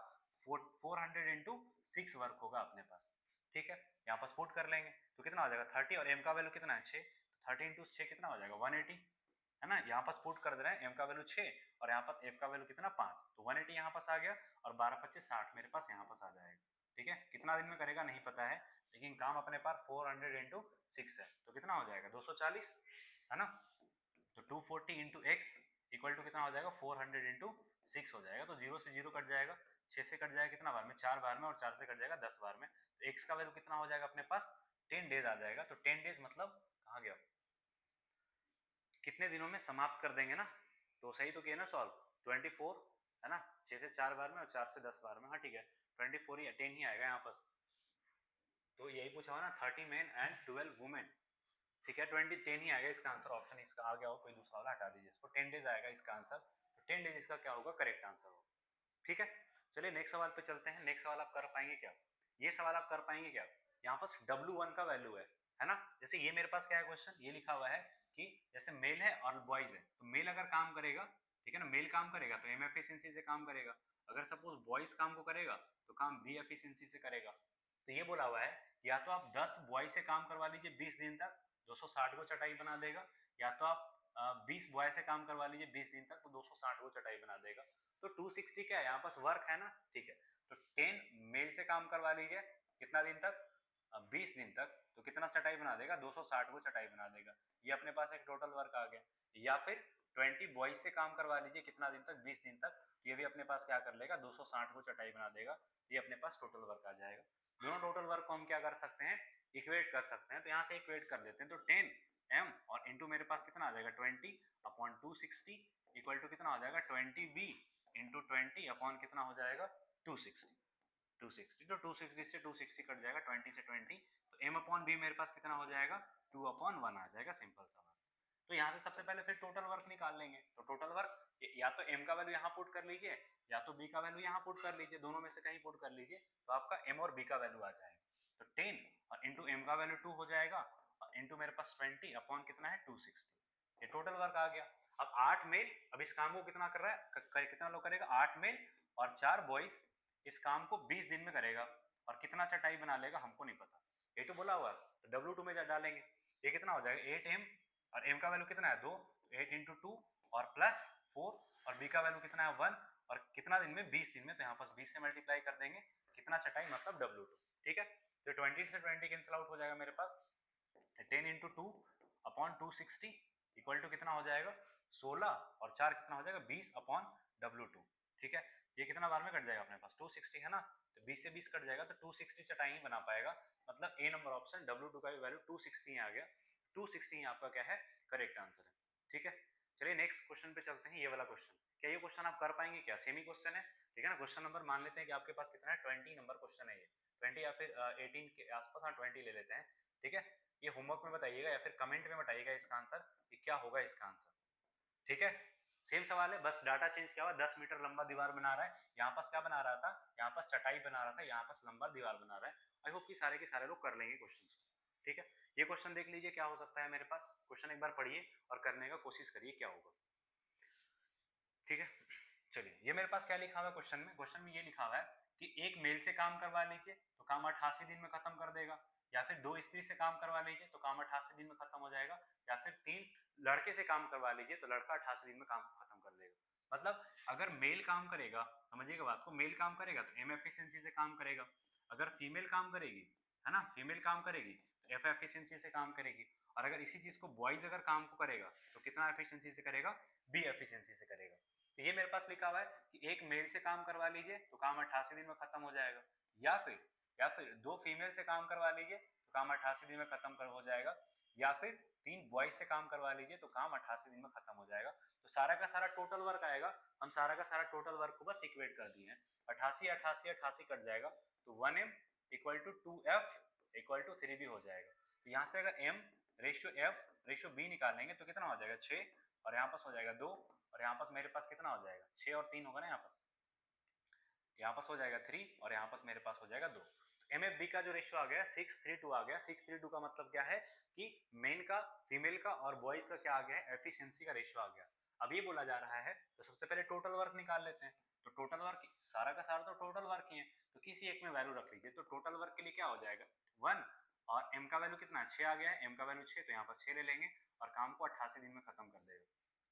400 इंटू 6 वर्क होगा अपने पास। ठीक है, यहाँ पर पुट कर लेंगे तो कितना हो जाएगा 30, और m का वैल्यू कितना है 6, तो 30 इंटू 6 कितना हो जाएगा 180, है ना। यहाँ पास पुट कर दे रहे हैं, m का वैल्यू 6 और यहाँ पास f का वैल्यू कितना 5, तो 180 यहाँ पास आ गया, और 12×25 60 मेरे पास यहाँ पास आ जाएगा। ठीक है, कितना दिन में करेगा नहीं पता है, लेकिन काम अपने पास 400 इंटू 6 है, तो कितना हो जाएगा 240, है ना। तो 240 इंटू एक्स इक्वल टू कितना हो जाएगा 400 इंटू 6 हो जाएगा, तो 0 से 0 कट जाएगा, 6 से कट जाएगा कितना बार में 4 बार में, और 4 से कट जाएगा 10 बार में, तो एक्स का वैल्यू कितना हो जाएगा अपने पास 10 डेज आ जाएगा। तो 10 डेज मतलब कहाँ गया, कितने दिनों में समाप्त कर देंगे ना, तो सही तो किया ना सॉल्व, 24 है ना, 6 से 4 बार में और 4 से 10 बार में, हाँ ठीक है 24 ही 10 ही आएगा यहाँ पर। तो यही पूछा हुआ ना 30 मैन एंड 12 वुमेन, ठीक है 10 ही आएगा इसका आंसर, ऑप्शन इसका आ गया हो कोई दूसरा वाला हटा दीजिए इसको, 10 डेज आएगा इसका आंसर, तो 10 डेज इसका क्या होगा करेक्ट आंसर होगा। ठीक है, चलिए नेक्स्ट सवाल पे चलते हैं। नेक्स्ट सवाल आप कर पाएंगे क्या, ये सवाल आप कर पाएंगे क्या, यहाँ पास W1 का वैल्यू है ना। जैसे ये मेरे पास क्या है क्वेश्चन, ये लिखा हुआ है कि जैसे मेल है और बॉयज है, तो मेल अगर काम करेगा, ठीक है ना, मेल काम करेगा तो एम एफिशिएंसी से काम करेगा, अगर सपोज बॉयज काम को करेगा तो काम बी एफिशिएंसी से करेगा। तो ये बोला हुआ है या तो आप 10 बॉय से काम करवा लीजिए 20 दिन तक, 260 को चटाई बना देगा, या तो आप 20 बॉय से काम करवा लीजिए 20 दिन तक, तो 260 को चटाई बना देगा। तो 260 क्या है यहाँ पास वर्क है ना, ठीक है, तो 10 मेल से काम करवा लीजिए कितना दिन तक, 20 दिन तक, तो कितना चटाई बना देगा 260 को चटाई बना देगा, ये अपने पास एक टोटल वर्क आ गया। या फिर 20 बॉयज से काम करवा लीजिए कितना दिन तक 20 दिन तक, ये भी अपने पास क्या कर लेगा 260 को चटाई बना देगा, ये अपने पास टोटल वर्क आ जाएगा। दोनों टोटल वर्क को हम क्या कर सकते हैं, इक्वेट कर सकते हैं। तो यहाँ से इक्वेट कर देते हैं, तो 10m और इंटू मेरे पास कितना आ जाएगा 20 अपॉन 260 इक्वल टू कितना हो जाएगा 20b इंटू 20 अपॉन कितना हो जाएगा 260। तो 260 से 260 कट जाएगा, 20 से 20, तो m अपॉन b मेरे पास कितना हो जाएगा 2 अपॉन 1 आ जाएगा, सिंपल सा बात। तो यहाँ से सबसे पहले फिर टोटल वर्क निकाल लेंगे। तो टोटल वर्क या तो m का वैल्यू यहाँ पुट कर लीजिए या तो b का वैल्यू यहाँ पुट कर लीजिए, दोनों में से कहीं पुट कर लीजिए, तो आपका m और b का वैल्यू आ जाएगा। तो 10 और इंटू m का वैल्यू 2 हो जाएगा और इंटू मेरे पास 20 अपॉन कितना है 260, ये टोटल वर्क आ गया। अब 8 मेल, अब इस काम को कितना कर रहा है, कितना लोग करेगा 8 मेल और 4 बॉयज इस काम को 20 दिन में करेगा, और कितना चटाई बना लेगा हमको नहीं पता, ये तो बोला हुआ है। तो W2 में डालेंगे, ये कितना हो जाएगा 8m और m का वैल्यू कितना है 2, 8 इंटू 2 और प्लस 4 और b का वैल्यू कितना है 1 और कितना दिन में 20 दिन में, तो यहाँ पर 20 से मल्टीप्लाई कर देंगे, कितना चटाई मतलब W2, ठीक है। तो 20 से 20 कैंसिल आउट हो जाएगा मेरे पास, 10 इंटू 2 अपॉन 260 इक्वल टू कितना हो जाएगा 16 और 4 कितना हो जाएगा 20 अपॉन W2, ठीक है। ये कितना बार में कट जाएगा अपने पास 260 है ना, तो 20 से 20 कट जाएगा, तो 260 चटाई ही बना पाएगा, मतलब ए नंबर ऑप्शन W2 का वैल्यू 260 आ गया। 260 आपका क्या है करेक्ट आंसर है, ठीक है। चलिए नेक्स्ट क्वेश्चन पे चलते हैं, ये वाला क्वेश्चन, क्या ये क्वेश्चन आप कर पाएंगे क्या, सेमी क्वेश्चन है, ठीक है ना। क्वेश्चन नंबर मान लेते हैं कि आपके पास कितना है 20 नंबर क्वेश्चन है, ये 20 या फिर 18 के आसपास, हाँ 20 ले लेते हैं, ठीक है। ये होमवर्क में बताइएगा या फिर कमेंट में बताइएगा इसका आंसर कि क्या होगा इसका आंसर, ठीक है। सेम सवाल है, बस डाटा चेंज किया हुआ, 10 मीटर लंबा दीवार बना रहा है, यहाँ पास क्या बना रहा था, यहाँ पास चटाई बना रहा था, यहाँ पास लंबा दीवार बना रहा है। आई होप कि सारे के सारे लोग कर लेंगे क्वेश्चन, ठीक है। ये क्वेश्चन देख लीजिए क्या हो सकता है मेरे पास, क्वेश्चन एक बार पढ़िए और करने का कोशिश करिए क्या होगा, ठीक है। चलिए ये मेरे पास क्या लिखा हुआ है क्वेश्चन में, क्वेश्चन में ये लिखा हुआ है कि एक मेल से काम करवा लीजिए तो काम 88 दिन में खत्म कर देगा, या फिर 2 स्त्री से काम करवा लीजिए तो काम 88 दिन में खत्म हो जाएगा, या फिर 3 लड़के से काम करवा लीजिए तो लड़का 88 दिन में काम खत्म कर देगा। मतलब अगर मेल काम करेगा, समझिएगा बात को, मेल काम करेगा तो एम एफिशिएंसी से काम करेगा, अगर फीमेल काम करेगी, है ना, फीमेल काम करेगी तो एफ एफिशिएंसी से काम करेगी, और अगर इसी चीज को बॉयज अगर काम को करेगा तो कितना एफिशिएंसी से करेगा, बी एफिशिएंसी से करेगा। तो ये मेरे पास लिखा हुआ है कि एक मेल से काम करवा लीजिए तो काम 88 दिन में खत्म हो जाएगा, या फिर 2 फीमेल से काम करवा लीजिए तो काम 88 दिन में खत्म हो जाएगा, या फिर 3 बॉयज से काम करवा लीजिए तो काम 88 दिन में खत्म हो जाएगा। तो सारा का सारा टोटल वर्क आएगा, हम सारा का सारा टोटल वर्क को बस इक्वेट कर दिए हैं, 88 88 88 कट जाएगा, तो 1m equal to 2f equal to 3b हो जाएगा। तो यहाँ से अगर m ratio f ratio b निकालेंगे तो कितना हो जाएगा 6 और यहाँ पास हो जाएगा 2 और यहाँ पास मेरे पास कितना हो जाएगा 6 और 3 होगा ना, यहाँ पास हो जाएगा 3 और यहाँ पास मेरे पास हो जाएगा 2। एम एफ बी का जो रेशियो आ गया 6:3:2 आ गया। 6:3:2 का मतलब क्या है कि मेन का, फीमेल का और बॉयज का क्या आ गया है, एफिशिएंसी का रेशियो आ गया। अब ये बोला जा रहा है तो सबसे पहले टोटल वर्क निकाल लेते हैं। तो टोटल वर्क सारा का सारा तो टोटल वर्क ही है, तो किसी एक में वैल्यू रख लीजिए। तो टोटल वर्क के लिए क्या हो जाएगा 1 और m का वैल्यू कितना 6 आ गया है, m का वैल्यू 6 तो यहाँ पर 6 ले लेंगे और काम को 88 दिन में खत्म कर देगा,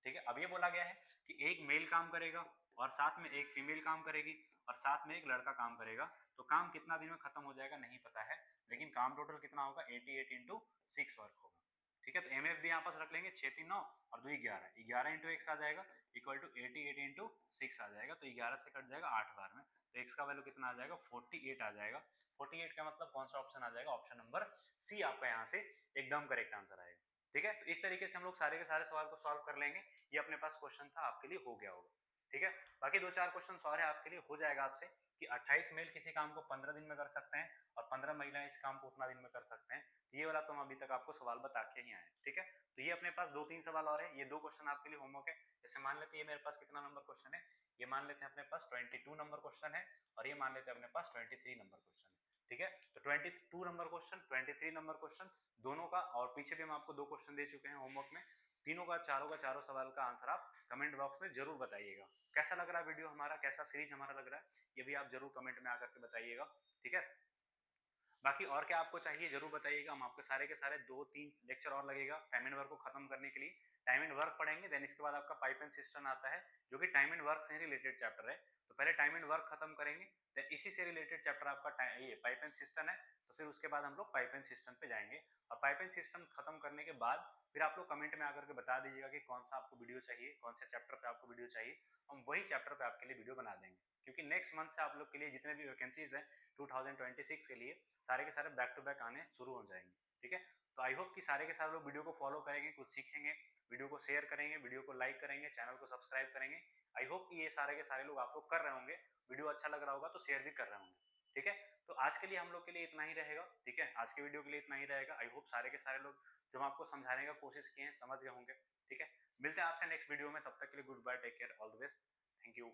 ठीक है। अब ये बोला गया है कि एक मेल काम करेगा और साथ में एक फीमेल काम करेगी और साथ में एक लड़का काम करेगा, तो काम कितना दिन में खत्म हो जाएगा नहीं पता है, लेकिन काम टोटल कितना होगा 88 इंटू 6 वर्क होगा, ठीक है। तो एम एफ भी यहाँ पास रख लेंगे 6 3 9 और 2 11, 11 इंटू एक्स आ जाएगा इक्वल टू 88 इंटू 6 आ जाएगा, तो 11 से कट जाएगा 8 बार में, तो एक्स का वैल्यू कितना आ जाएगा 48 आ जाएगा। 48 का मतलब कौन सा ऑप्शन आ जाएगा, ऑप्शन नंबर सी आपका यहाँ से एकदम करेक्ट आंसर आएगा, ठीक है। तो इस तरीके से हम लोग सारे के सारे सवाल को सॉल्व कर लेंगे। ये अपने पास क्वेश्चन था, आपके लिए हो गया होगा, ठीक है। बाकी 2-4 क्वेश्चन और है आपके लिए, हो जाएगा आपसे कि 28 मेल किसी काम को 15 दिन में कर सकते हैं और 15 महिलाएं इस काम को उतना दिन में कर सकते हैं। तो ये वाला तो हम अभी तक आपको सवाल बता के ही आए, ठीक है। तो ये अपने पास 2-3 सवाल और है, ये 2 क्वेश्चन आपके लिए होमवर्क है। जैसे मान लेते हैं ये मेरे पास कितना नंबर क्वेश्चन है, ये मान लेते हैं अपने पास 22 नंबर क्वेश्चन है और ये मान लेते हैं अपने पास 23 नंबर क्वेश्चन है, ठीक है। तो 22 नंबर क्वेश्चन, 23 नंबर क्वेश्चन दोनों का, और पीछे भी हम आपको 2 क्वेश्चन दे चुके हैं होमवर्क में, तीनों का चारों सवाल का आंसर आप कमेंट बॉक्स में जरूर बताइएगा। कैसा लग रहा है वीडियो हमारा, कैसा सीरीज हमारा लग रहा है, ये भी आप जरूर कमेंट में आकर के बताइएगा, ठीक है। बाकी और क्या आपको चाहिए जरूर बताइएगा, हम आपके सारे के सारे 2-3 लेक्चर और लगेगा टाइम एंड वर्क को खत्म करने के लिए। टाइम एंड वर्क पढ़ेंगे, देन इसके बाद आपका पाइप एंड सिस्टम आता है जो कि टाइम एंड वर्क से रिलेटेड चैप्टर है। तो पहले टाइम एंड वर्क खत्म करेंगे, देन इसी से रिलेटेड चैप्टर आपका ये पाइप एंड सिस्टम है। तो फिर उसके बाद हम लोग पाइपलाइन सिस्टम पे जाएंगे। और पाइपलाइन सिस्टम खत्म करने के बाद फिर आप लोग कमेंट में आकर के बता दीजिएगा कि कौन सा आपको वीडियो चाहिए, कौन से चैप्टर पे आपको वीडियो चाहिए, हम वही चैप्टर पे आपके लिए वीडियो बना देंगे। क्योंकि नेक्स्ट मंथ से आप लोग के लिए जितने भी वैकेंसीज हैं 2026 के लिए सारे के सारे बैक टू बैक आने शुरू हो जाएंगे। ठीक है, तो आई होप कि सारे के सारे लोग वीडियो को फॉलो करेंगे, कुछ सीखेंगे, वीडियो को शेयर करेंगे, वीडियो को लाइक करेंगे, चैनल को सब्सक्राइब करेंगे। आई होप कि ये सारे के सारे लोग आप लोग कर रहे होंगे, वीडियो अच्छा लग रहा होगा तो शेयर भी कर रहे होंगे। ठीक है, तो आज के लिए हम लोग के लिए इतना ही रहेगा। ठीक है, आज के वीडियो के लिए इतना ही रहेगा। आई होप सारे के सारे लोग जो हम आपको समझाने का कोशिश किए हैं समझ गए होंगे। ठीक है, मिलते हैं आपसे नेक्स्ट वीडियो में, तब तक के लिए goodbye, take care, all the best, thank you.